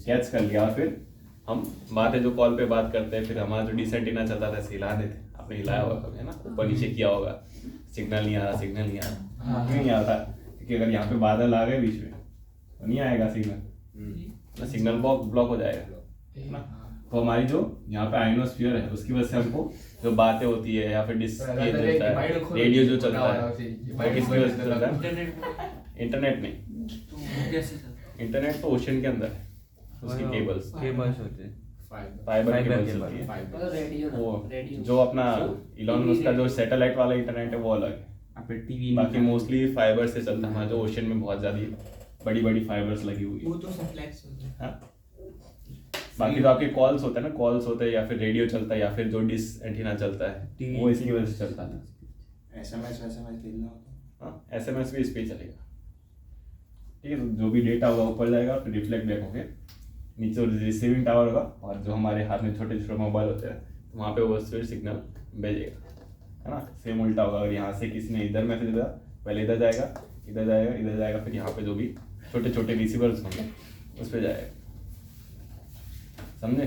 S1: कैच कर लिया और फिर हम बातें जो कॉल पे बात करते हैं, फिर हमारा जो डिश एंटीना चलता था हिला देते, आपने हिलाया होगा कभी, है ना, ऊपर नीचे किया होगा, सिग्नल नहीं आ रहा, सिग्नल नहीं आ रहा, क्यों नहीं आ रहा, क्योंकि अगर यहाँ पे बादल आ गए बीच में तो नहीं आएगा सिग्नल, सिग्नल ब्लॉक हो जाएगा, है ना। तो हमारी जो यहाँ पे आइनोस्फीयर है उसकी वजह से हमको जो बातें होती है या फिर रेडियो जो चलता है वो किसकी वजह से चलता है, इंटरनेट नहीं, इंटरनेट तो ओशन के अंदर है, उसकी केबल्स
S2: होते हैं,
S1: फाइबर केबल्स होती है, वो जो अपना इलॉन मस्क का जो सैटेलाइट वाला इंटरनेट है वो अलग है,
S2: टीवी
S1: बाकी मोस्टली फाइबर से चलता है। हमारा जो ओशन में बहुत ज्यादा बड़ी बड़ी फाइबर्स लगी हुई है,
S3: वो तो सैटेलाइट्स होते हैं।
S1: बाकी जो आपके कॉल्स होते हैं ना, कॉल्स होते हैं या फिर रेडियो चलता है या फिर जो डिश एंटीना चलता है वो इसकी वजह से चलता है।
S6: एसएमएस भेजना होता है,
S1: हाँ, एसएमएस भी इस पे चलेगा, ठीक है। तो जो भी डेटा होगा ऊपर जाएगा फिर रिफ्लेक्ट बैक होके नीचे रिसीविंग टावर होगा, और जो हमारे हाथ में छोटे छोटे मोबाइल होते हैं तो वहाँ पे वो फिर सिग्नल भेजेगा, है ना। सेम उल्टा होगा, अगर यहाँ से किसी ने इधर मैसेज दिया पहले इधर जाएगा, इधर जाएगा, इधर जाएगा, फिर यहाँ पे जो भी छोटे छोटे रिसीवर्स होंगे उस पर जाएगा, समझे।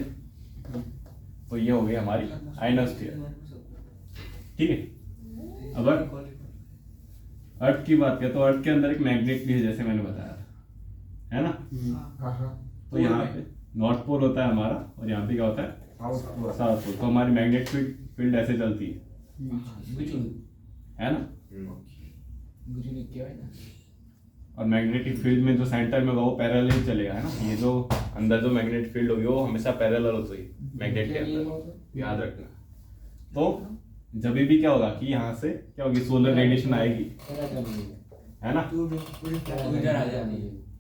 S1: तो ये हो गई हमारी आइनोस्फीयर, ठीक है। अब अर्थ की बात करें तो अर्थ के अंदर एक मैग्नेट भी है, जैसे मैंने बताया था, है ना। तो यहाँ पे नॉर्थ पोल होता है हमारा और यहाँ पे क्या होता है, साउथ पोल। तो हमारी मैग्नेट फील्ड ऐसे चलती है ना। और मैग्नेटिक फील्ड में जो सेंटर में होगा वो पैरेलल चलेगा, है ना। ये जो अंदर जो मैग्नेटिक फील्ड होगी वो हमेशा पैरेलल होती है मैग्नेट के अंदर, याद रखना। तो जब भी क्या होगा कि यहाँ से क्या होगी, सोलर रेडिएशन आएगी, है ना।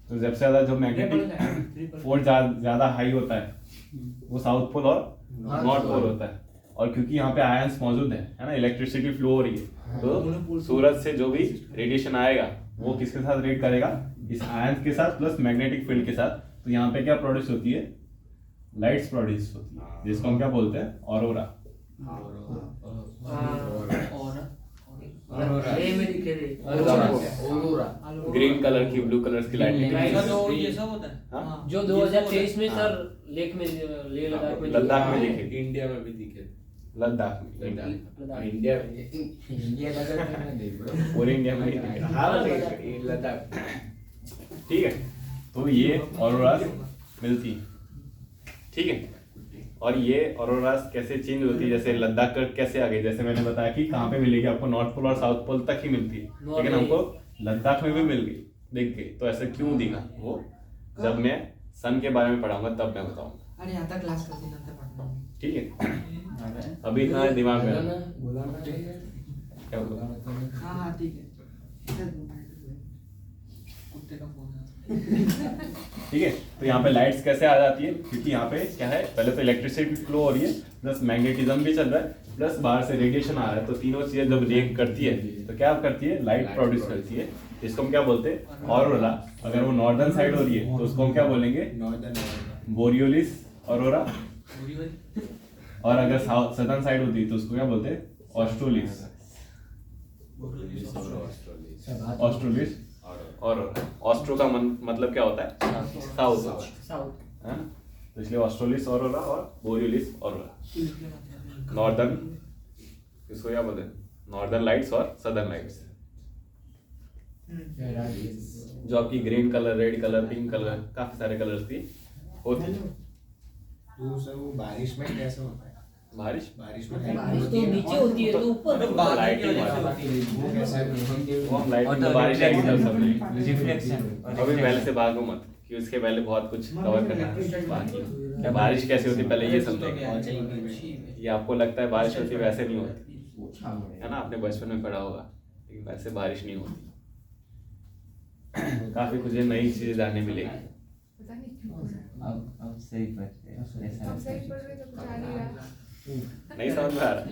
S1: तो जब से ज्यादा जो मैग्नेटिक फोर्स ज्यादा हाई होता है वो साउथ पोल और नॉर्थ पोल होता है, और क्योंकि यहाँ पे आयंस मौजूद है ना, इलेक्ट्रिसिटी फ्लो हो रही है, तो सूरज से जो भी रेडिएशन आएगा वो किसके साथ रिएक्ट करेगा, इस आयंस के साथ प्लस मैग्नेटिक फील्ड के साथ। तो यहाँ पे क्या प्रोड्यूस होती है, लाइट्स प्रोड्यूस होती है, जिसको हम क्या बोलते हैं, ऑरोरा। ग्रीन कलर की, ब्लू कलर की लाइट,
S4: ये सब होता है जो 2023 में सर लेक में लेह
S1: लद्दाख में दिखे,
S8: इंडिया में भी दिखे,
S1: लद्दाख में,
S8: इंडिया
S1: पूरे इंडिया में दिखे,
S8: लद्दाख,
S1: ठीक है। तो ये ऑरोरा मिलती है, ठीक है। और ये ऑरोरा कैसे चेंज होती है, जैसे लद्दाख का कैसे आ गई, जैसे मैंने बताया कि कहाँ पे मिलेगी आपको, नॉर्थ पोल और साउथ पोल तक ही मिलती है, लेकिन हमको लद्दाख में भी मिल गई, दिख गई। तो ऐसे क्यों दिखा वो जब मैं सन के बारे में पढ़ाऊंगा तब मैं बताऊंगा।
S3: अरे आता क्लास करते नंतर पढ़ना
S1: ठीक है, अभी इतना दिमाग में क्या बोला?
S3: हाँ हाँ ठीक है कुत्ते का फोन है
S1: ठीक है, तो यहाँ पे लाइट्स कैसे आ जाती है, क्योंकि यहाँ पे क्या है, पहले तो इलेक्ट्रिसिटी फ्लो हो रही है, प्लस मैग्नेटिज्म भी चल रहा है, प्लस बाहर से रेडिएशन आ रहा है, तो तीनों चीजें जब रिएक्ट करती है तो क्या करती है, लाइट प्रोड्यूस करती है, जिसको हम क्या बोलते हैं, ऑरोरा। अगर वो नॉर्दर्न साइड हो रही है तो उसको हम क्या बोलेंगे,
S6: नॉर्दर्न
S1: बोरियोलिस ऑरोरा, और अगर सदर्न साइड होती है तो उसको क्या बोलते हैं, ऑस्ट्रोलिस, ऑस्ट्रोलिस और ऑस्ट्रो का मतलब क्या होता है, साउथ है ना, तो इसलिए ऑस्ट्रोलिस ऑरोरा और बोरियोलिस ऑरोरा। नॉर्दर्न इसको क्या बोलते हैं, नॉर्दर्न लाइट्स और सदर्न लाइट्स, जो आपकी green colour, red colour, pink colour, काफी सारे कलर्स की होती है।
S6: तो सर वो बारिश में कैसे होता है?
S1: बारिश
S6: बारिश
S4: बारिश तो नीचे होती है तो ऊपर
S1: लाइटिंग
S6: वो कैसे?
S1: वो हम लाइट में बारिश आएगी तब सब
S2: रिफ्लेक्शन
S1: अभी पहले से भागो मत कि उसके पहले बहुत कुछ कवर करना है बाकी। बारिश कैसे होती है पहले ये समझेंगे। ये आपको लगता है बारिश होती है, वैसे नहीं होती है ना, आपने बचपन में पढ़ा होगा, लेकिन वैसे बारिश नहीं होती। काफी कुछ नई चीजें जानने मिलेगी।
S5: पता नहीं क्यों
S2: अब सही पढ़ रहे हो,
S5: अब सही पढ़ रहे तो कुछ आ नहीं रहा
S1: नहीं समझ में आ रहा,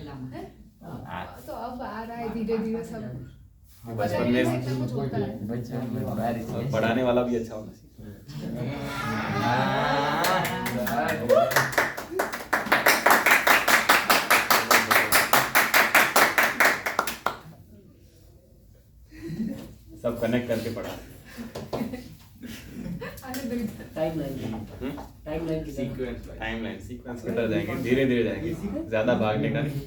S5: तो अब आ रहा है धीरे धीरे सब।
S1: बचपन में
S5: इतना कुछ होता है।
S2: बचपन में बारिश
S1: और पढ़ाने वाला भी अच्छा होना चाहिए। सब कनेक्ट करके पढ़ा।
S4: टाइमलाइन की
S1: सीक्वेंस की तरह जाएंगे, धीरे धीरे जाएंगे, ज्यादा भागने का नहीं।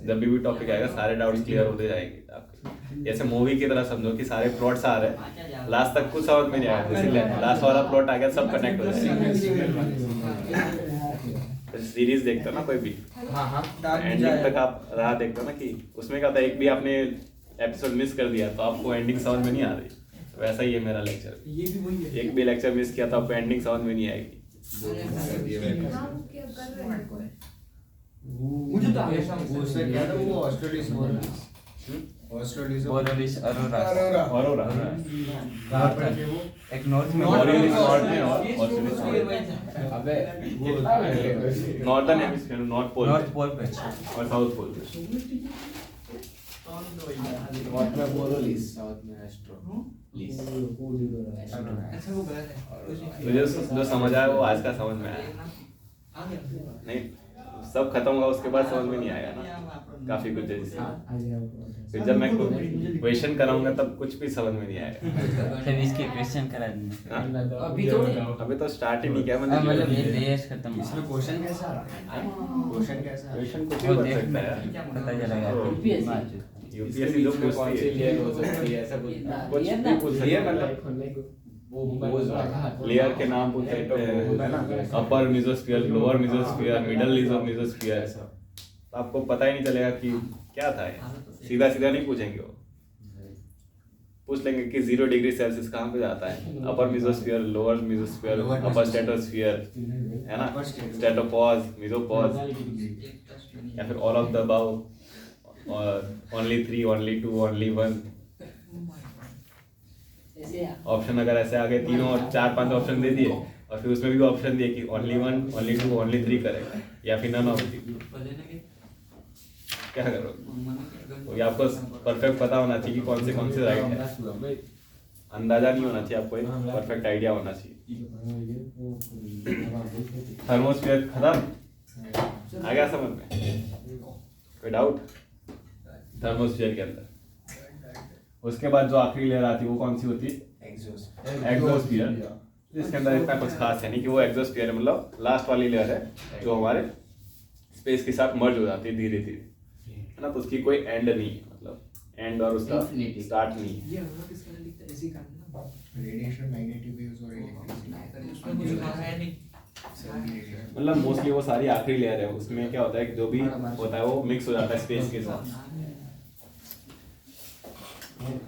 S1: जब भी टॉपिक आएगा सारे डाउट्स क्लियर होते जाएंगे आपके। जैसे मूवी की तरह समझो कि सारे प्लॉट्स आ रहे हैं, लास्ट तक कुछ समझ में नहीं आएगा, इसीलिए लास्ट वाला प्लॉट आ गया, सब कनेक्ट हो जाएगा। सीरीज देखते हो ना कोई भी, एंडिंग तक आप राह देखते हो ना कि उसमें क्या था, एक भी आपने एपिसोड मिस कर दिया तो आपको एंडिंग समझ में नहीं आ रही। वैसा ही है मेरा लेक्चर,
S3: ये भी वही है।
S1: एक भी लेक्चर मिस किया तो आपको एंडिंग समझ में नहीं आएगी।
S5: हाँ, वो क्या कर रहे हैं कोई?
S3: मुझे तो हमेशा
S6: वो सर क्या था, वो ऑस्ट्रेलिस
S2: बोरियोलिस ऑरोरा
S1: और
S6: कहाँ पर थे वो?
S2: एक नॉर्थ में
S1: बोरियोलिस नॉर्थ में और ऑस्ट्रेलिस
S8: अबे
S1: northern hemisphere, north pole
S2: north pole पे
S1: और साउथ पोल पे।
S8: नॉर्थ में बोरोलिस, साउथ में एस्ट्रोलिस।
S3: अच्छा वो गलत है।
S1: मुझे जो समझ आया वो आज का समझ में आया,
S3: आ गया।
S1: नहीं सब खत्म होगा उसके बाद समझ में नहीं आएगा ना, काफी कुछ है जिससे। फिर जब मैं क्वेश्चन कराऊंगा तब कुछ भी समझ में नहीं आएगा।
S2: फिर इसके क्वेश्चन करा देना।
S1: हाँ?
S4: अभी
S1: तो स्टार्ट ही नहीं किया
S2: मतलब ये
S1: मैंने।
S2: लेयर्स खत्म
S6: इसमें क्वेश्चन कैसा आ रहा है? क्वेश्चन कैसा आ रहा है?
S1: क्वेश्चन कुछ
S2: वो
S1: भी बन
S2: देख
S1: सकता है।
S2: पता चलेगा।
S1: यूपीएससी जो
S8: इसमें कौन सी
S1: पूछती है
S8: लेयर हो सकती है, ऐसा कुछ
S1: कुछ भी पूछ सकती है, मतलब लेयर के नाम पूछ सकते हैं, है ना, अपर मिजोस्फीयर, लोअर मिजोस्फीयर, मिडल मिजोस्फीयर। आपको पता ही नहीं चलेगा कि क्या था ये, सीधा सीधा नहीं पूछेंगे वो, पूछ लेंगे कि 0 डिग्री सेल्सियस कहाँ पे जाता है, अपर मिजोस्फीयर, लोअर मिजोस्फीयर, अपर स्ट्रेटोस्फीयर, है ना, स्ट्रेटोपॉज, मिजोपॉज, या फिर ऑल ऑफ द अबव, और ओनली 3, ओनली 2, ओनली 1। ऑप्शन अगर ऐसे आ गए, तीनों और 4-5 ऑप्शन दे दिए, और फिर उसमें भी ऑप्शन दिए कि ओनली 1, ओनली 2, ओनली 3 करेगा, या फिर नन ऑफ दी, क्या करोगे? तो ये आपको परफेक्ट पता होना चाहिए कि कौन से राइट है। अंदाजा नहीं होना चाहिए आपको, एक परफेक्ट आइडिया होना चाहिए। थर्मोस्फीयर खत्म, आ गया समझ में? कोई डाउट? थर्मोस्फीयर के अंदर उसके बाद जो आखिरी लेयर आती है वो कौन सी होती है? एक्सोस्फीयर। इसके अंदर इतना कुछ खास है नहीं कि वो एक्सोस्फीयर है, मतलब लास्ट वाली लेयर है जो हमारे स्पेस के साथ मर्ज हो जाती है धीरे धीरे, है ना, तो उसकी कोई एंड नहीं है, मतलब एंड और उसका स्टार्ट नहीं है।
S3: ये हम किसका लिखता है, इसी का ना
S6: रेडिएशन, मैग्नेटिक वेव्स और इलेक्ट्रिसिटी।
S3: उसमें कुछ खास है नहीं।
S1: मतलब मोस्टली वो सारी आखिरी लेयर है, उसमें क्या होता है कि जो भी होता है वो मिक्स हो जाता है स्पेस के साथ।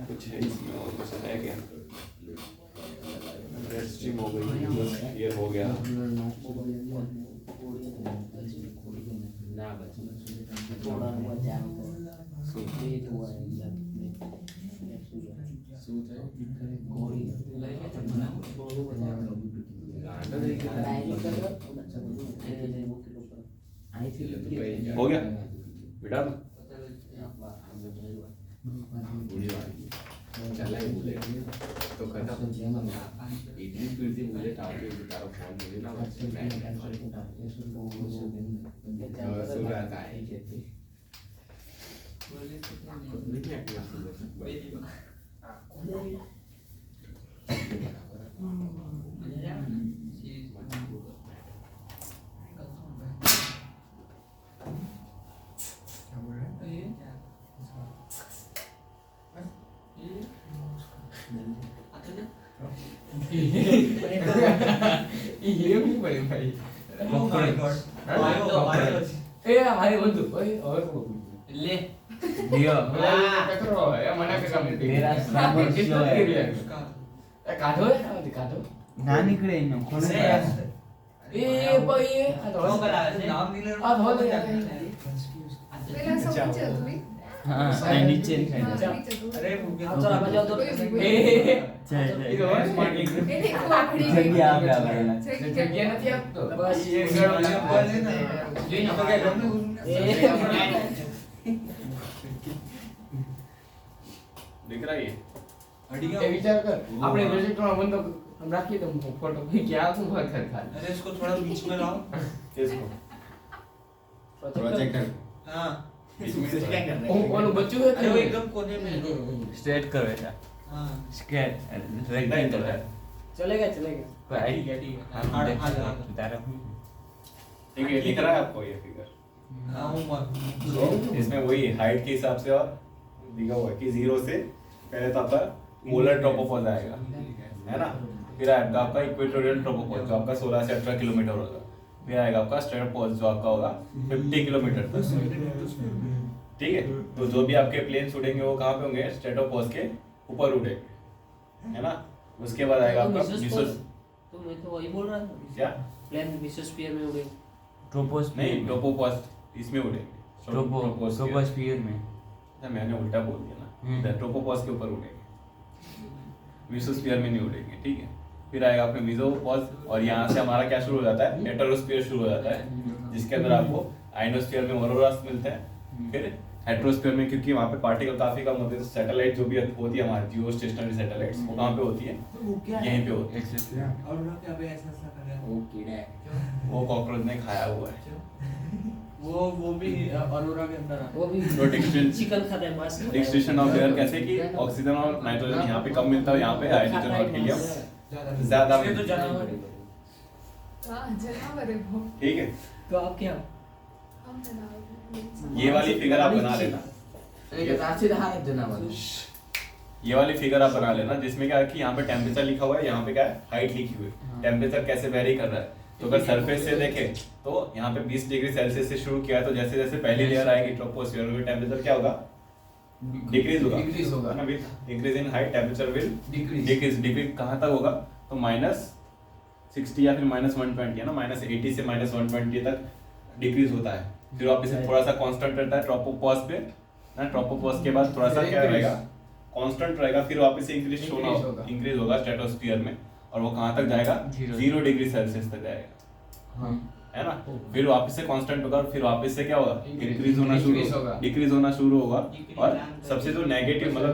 S1: कुछ है इसमें और कुछ है क्या? रेस्ट्रीम हो गई, ये हो गया। हो गया बेटा,
S8: चला ही बोले तो खत्म। इतनी स्पीड से मुझे टावर पे तारा फोन मुझे ना सुन रहा था
S4: ये भी बड़े भाई ए हमारे बंधु ओए और ले दियो कचरो है मना के काम
S2: मेरा सामने शो है
S4: ए काढो है काढो
S2: ना निकले इन कोण
S4: ए भाई
S7: नाम नहीं ले
S4: आ धो दे
S5: पहले असं नीचे तुम्ही
S2: हां आणि नीचे
S5: नीचे तू
S7: अरे
S4: चला बजाओ तो ए
S2: चल
S4: इधर स्मार्टिंग
S5: ए देखो आखड़ी
S2: जल्दी आप क्या करना
S4: जगह नहीं आप तो बस ये ले ना
S1: दिख रहा है ये?
S4: ए विचार कर આપણે પ્રોજેક્ટ માં બંધ हम રાખીએ तो फोटो क्या को बात कर खा
S7: अरे इसको थोड़ा बीच में लाओ।
S1: किसको?
S6: प्रोजेक्टर
S7: हाँ
S3: क्या कर रहे
S4: ओ वो बच्चों है
S7: अरे वो एकदम कोने में है।
S2: स्ट्रेट कर बेटा
S7: हाँ
S2: स्क्वायर रेक्टेंगल है
S4: चलेगा
S7: ठीक है हाँ
S2: तारा
S1: ठीक है, दिख रहा है आपको ये फिगर?
S7: हाँ वो
S1: तो इसमें वही हाइट के हिसाब से और दिखा हुआ है कि 0 से पहले तो आपका पोलर ट्रोपोपॉज आएगा, है ना? फिर आएगा आपका इक्वेटोरियल ट्रोपोपॉज जो आपका 16 से 18 किलोमीटर होगा। फिर आएगा आपका स्ट्रेटोपॉज जो आपका होगा 50 किलोमीटर तक। ठीक है, तो जो भी आपके प्लेन्स उड़ेंगे वो कहाँ पे होंगे? स्ट्रेटोपॉज के ऊपर उड़ेंगे, है ना? उसके बाद आएगा आपका मिसोस।
S4: तो मैं तो वही बोल रहा था
S1: क्या?
S4: प्लेन मिसोस्फीयर में उड़े
S2: ट्रोपोस
S1: नहीं, ट्रोपोपॉज इसमें उड़ेंगे,
S2: ट्रोपोस्फीयर में।
S1: अच्छा, मैंने उल्टा बोल दिया ना। इधर ट्रोपोपॉज के ऊपर उड़ेंगे, मिसोस्फीयर में नहीं उड़ेंगे। ठीक है, फिर आएगा आपका मिसोपॉज और यहाँ से हमारा क्या शुरू हो जाता है? हेटेरोस्फीयर शुरू हो जाता है, जिसके अंदर आपको आइनोस्फीयर में ऑरोरास मिलते हैं। फिर हेटेरोस्फीयर में, क्योंकि वहाँ पे पार्टिकल काफी कम होते हैं, सैटेलाइट जो भी होती है हमारी जियो स्टेशनरी सैटेलाइट्स, वो कहाँ पे होती है? यहीं पे होती है।
S7: और लोग क्या भाई ऐसा ऐसा कर रहे हैं?
S8: वो कीड़ा है
S1: वो कॉकरोच ने खाया हुआ है।
S7: वो भी अरोरा के अंदर
S4: वो भी
S1: तो डिस्ट्रीब्यूशन
S4: चिकन खाता है मांस
S1: डिस्ट्रीब्यूशन ऑफ एयर कैसे कि ऑक्सीजन और नाइट्रोजन यहाँ पे कम मिलता है, यहाँ पे हाइड्रोजन और हीलियम ज्यादा
S7: इसमें तो
S1: मिलता है।
S7: जानवर
S5: हाँ जानवर है वो
S1: ठीक है,
S4: तो आप क्या
S5: हम जानवर
S1: ये वाली फिगर आप बना लेना,
S4: एक राशि रहा है जनावर
S1: ये वाली फिगर आप बना लेना, जिसमें क्या है कि यहाँ पे टेम्परेचर लिखा हुआ है, यहाँ पे क्या है? हाइट लिखी हुई है। टेम्परेचर कैसे वेरी कर रहा है? तो अगर सरफेस से देखें तो यहाँ पे 20 डिग्री सेल्सियस से शुरू किया है, तो जैसे जैसे पहली लेयर आएगी ट्रोपोस्फीयर में, टेम्परेचर क्या होगा? डिक्रीज होगा, ना? With increase in height temperature will decrease. Decrease कहाँ तक होगा? तो -60 या फिर -120, है ना? -80 से -120 तक डिक्रीज होता है। फिर वापस से थोड़ा सा कांस्टेंट रहता है ट्रोपोपॉज पे ना। ट्रोपोपॉज के बाद थोड़ा सा क्या रहेगा? कांस्टेंट रहेगा। फिर वापस से इंक्रीज होगा स्ट्रेटोस्फीयर में, और वो कहाँ तक जाएगा? 0 डिग्री सेल्सियस तक जाएगा, है ना? फिर वापस से कांस्टेंट होगा, फिर वापस से क्या होगा? इंक्रीज होना शुरू होगा, डिक्रीज होना शुरू होगा। और सबसे जो नेगेटिव मतलब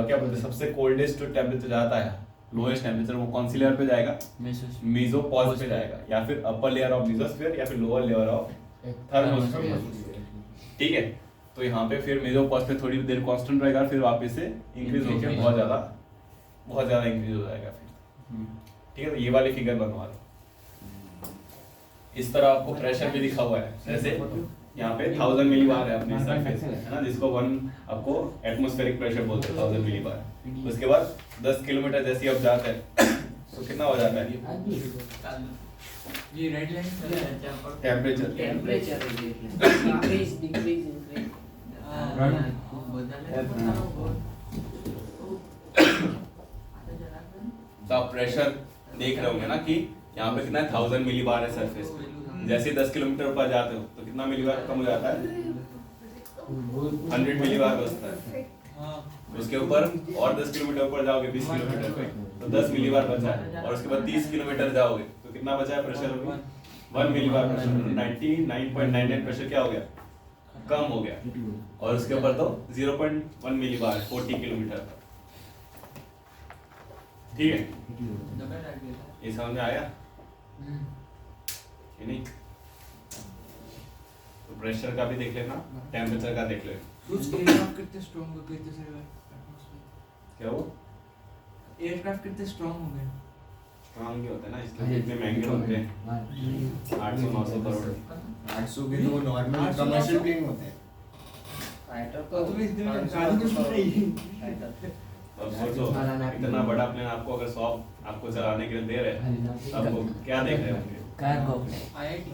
S1: क्या बोलते हैं, सबसे कोल्डेस्ट जो टेम्परेचर जाता है, लोएस्ट टेम्परेचर, वो कौन सी लेयर पे जाएगा? मेसोपॉज पे जाएगा, या फिर अपर लेयर ऑफ मेसोस्फीयर या फिर लोअर लेयर ऑफ थर्मोस्फीयर। ठीक है, तो यहाँ पे फिर मेसोपॉज पे थोड़ी देर कांस्टेंट रहेगा, फिर वापस से इंक्रीज होकर बहुत ज्यादा इंक्रीज हो जाएगा फिर। ठीक है, तो ये वाली फिगर बनवा लो। इस तरह आपको प्रेशर भी दिखा हुआ है, जैसे यहाँ पे 1000 मिलीबार है अपने सरफेस, है ना? जिसको 1 आपको एटमॉस्फेरिक प्रेशर बोलते हैं, 1000 मिलीबार। उसके बाद 10 किलोमीटर जैसे आप जाते हैं तो कितना हो जाता है?
S7: ये red line
S1: temperature
S3: temperature increase decrease increase
S1: तो आप प्रेशर देख रहे होंगे ना कि यहाँ पे कितना है 1000 मिलीबार है सरफेस पे। जैसे ही 10 किलोमीटर ऊपर जाते हो तो कितना मिलीबार कम हो जाता है, 100 मिलीबार बचता है। उसके ऊपर और 10 किलोमीटर ऊपर जाओगे 20 किलोमीटर पे तो 10 मिलीबार बचा है, और उसके बाद 30 किलोमीटर जाओगे तो कितना बचा है प्रेशर, 1 मिलीबार प्रेशर। 99.99 प्रेशर क्या हो गया, कम हो गया। और उसके ऊपर तो 0.1 मिलीबार 40 किलोमीटर पर। ठीक है, ये समझ में आया कि नहीं? तो प्रेशर का भी देख लेना, टेम्परेचर का देख लेना।
S7: कुछ एयरक्राफ्ट कितने स्ट्रांग हो गए थे सर एटमॉस्फेयर,
S1: क्या वो
S7: एयरक्राफ्ट कितने स्ट्रांग हो गए,
S1: स्ट्रांग भी होते हैं ना, इसलिए इतने महंगे होते हैं। 800-900 करोड़
S6: 800 के तो नॉर्मल कमर्शियल प्लेन होते हैं।
S3: फाइटर
S7: तो तुम्हें इतने में गाड़ी तो छूट रही है।
S1: अब सोचो इतना बड़ा प्लेन आपको अगर 100 आपको चलाने के लिए दे रहे हैं, आपको क्या देख रहे होंगे?
S2: कार्गो
S7: आईआईटी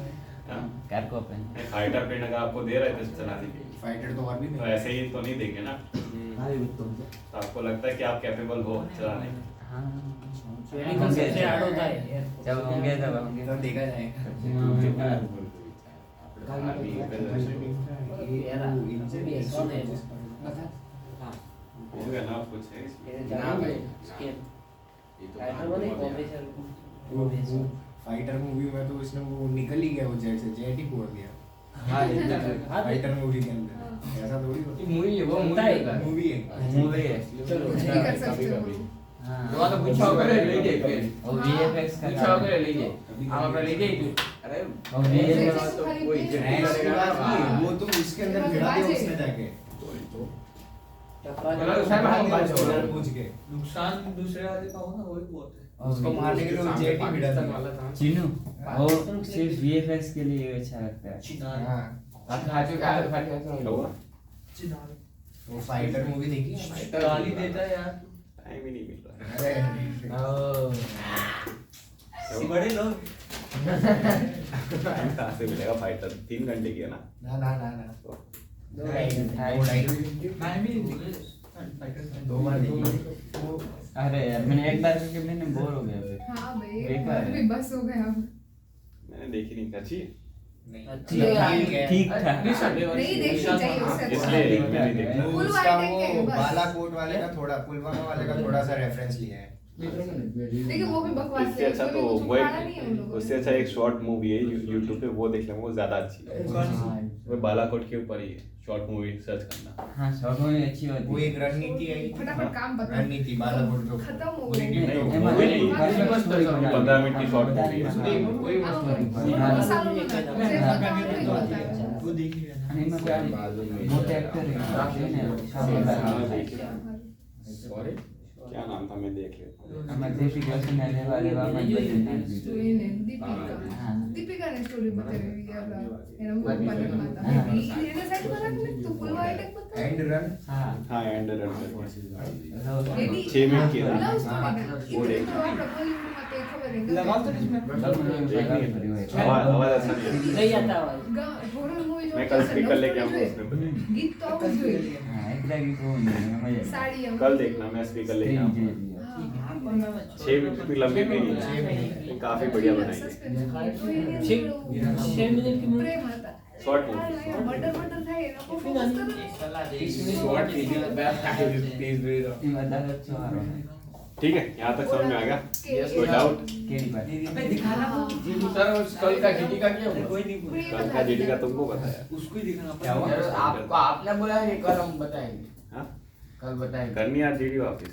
S1: हाँ?
S2: कार्गो प्लेन
S1: एक फाइटर प्लेन अगर आपको दे रहे थे चलाने के लिए,
S6: फाइटर तो और भी
S1: तो ऐसे ही तो नहीं देंगे ना। तो आपको लगता है कि आप कैपेबल हो चलाने के?
S3: मेडिकल सबसे हार्ड होता है
S2: जब होंगे तब होंगे
S6: तो देखा जाएगा।
S1: हो गया ना कुछ है इसमें?
S6: फाइटर मूवी में तो इसने वो निकल ही गया, वो जेट से जेट ही फोड़ दिया
S2: हाँ
S6: फाइटर मूवी के अंदर। ऐसा थोड़ी होता
S4: मूवी है वो
S3: बनता है।
S6: मूवी है।
S2: मूवी है
S3: चलो
S5: नहीं कर सकते हो।
S2: हाँ
S4: तो तो पूछा होगा ले लीजिए फिर
S2: और VFX का
S4: पूछा होगा ले लीजिए आप अपना ले लीजिए। अरे
S2: और VFX
S4: तो कोई
S6: Ranks की बात नहीं, वो तो उसके अंदर गिरा दिया उसने जाके पूछ के।
S7: नुकसान दूसरे वाले का हो ना, वही बहुत है।
S6: उसको मारने के लिए वो जेट ही भिड़ा दिया।
S2: चिनू वो सिर्फ VFX के लिए अच्छा लगता है।
S7: चिनार
S6: हाँ,
S7: चिनार
S6: वो फाइटर मूवी देखी है?
S7: गाली देता है यार,
S1: टाइम ही नहीं मिल रहा
S6: अरे
S7: बड़े लोग
S1: टाइम कहाँ से मिलेगा? फाइटर 3 घंटे की है ना।
S6: ना ना ना ना
S1: तो
S6: 2.5
S7: मैं भी फाइटर
S6: दो बार देखी।
S2: अरे यार मैंने एक बार करके मैंने बोर हो गया फिर।
S5: हाँ भाई
S2: बेकार है।
S5: भी बस हो गया अब।
S1: मैंने देखी नहीं, अच्छी है।
S2: ठीक था
S5: नहीं देखनी चाहिए उससे
S1: इसलिए मैं नहीं देखता।
S5: फुल
S6: उसका
S5: वाइड
S6: वो
S5: है बस।
S6: बालाकोट वाले का थोड़ा, पुलवामा वाले का थोड़ा सा रेफरेंस लिया है।
S5: देखिए वो भी बकवास
S1: इससे
S5: है,
S1: अच्छा
S5: उसमें
S1: तो
S5: भी कुछ
S1: वो
S5: उखाड़ा नहीं है उन लोगों
S1: उससे
S5: ने।
S1: अच्छा एक शॉर्ट मूवी है यूट्यूब पे, वो देख लेंगे, वो ज्यादा अच्छी है। वो बालाकोट के ऊपर ही है, शॉर्ट मूवी सर्च करना।
S2: हाँ शॉर्ट मूवी अच्छी होती
S6: वो
S2: है।
S6: एक रणनीति है,
S5: फटाफट काम बता।
S6: रणनीति बालाकोट के ऊपर।
S5: खत्म हो
S6: पूरी
S5: गई।
S6: टीम तो
S2: एमा-
S1: मूवी नहीं,
S2: एमा-
S4: मस्त story बना
S1: 15 मिनट की शॉर्ट मूवी है।
S4: वही मस्त
S5: वो सालों में ना, मुझे पता नहीं होता है।
S7: वो देख लिया ना।
S2: नहीं मतलब मोटे एक्टर है
S1: सॉरी क्या नाम था, मैं देख लेता हूँ।
S2: हमारे देशी गर्ल्स में रहने वाले बाबा
S5: स्टोरी ने दीपिका ने स्टोरी बताई है अपना एना वो वाले माता है ये सेट करा ने तू फुल वाइड एक बता
S6: एंड रन।
S2: हाँ
S1: हाँ एंड रन
S5: रेडी
S1: 6 मिनट की है ना।
S5: लव स्टोरी इतने तो प्रपोज मत खबर है
S7: लगाओ तो इसमें
S1: आवाज अच्छा नहीं है।
S3: नहीं आता आवाज
S5: हॉरर मूवी जो
S1: मैं कल स्पीकर लेके आऊंगा उसमें बताएंगे।
S5: गीत तो आवाज हुई
S2: हाँ एक लगी को मजा
S5: साड़ी हम
S1: कल देखना, मैं स्पीकर लेके आऊंगा। 6 मिनट की लंबी भी नहीं है, काफी बढ़िया बनाई है।
S3: 6 मिनट की मूवी
S5: प्रेम आता
S1: शॉर्ट मूवी
S5: मर्डर मर्डर था ये ना को फोकस करो
S1: ठीक है, यहाँ तक समझ में आ गया? कोई डाउट?
S7: अबे दिखाना वो
S4: सर कल का जीडी का क्या हुआ?
S7: कोई नहीं बोला,
S1: कल का जीडी का तुमको बताया।
S7: उसको ही दिखाना
S1: क्या हुआ?
S4: यार, आपको आपने बोला है कि कल हम बताएंगे।
S1: हाँ
S4: कल बताएंगे।
S1: करनी यार जीडी वापस।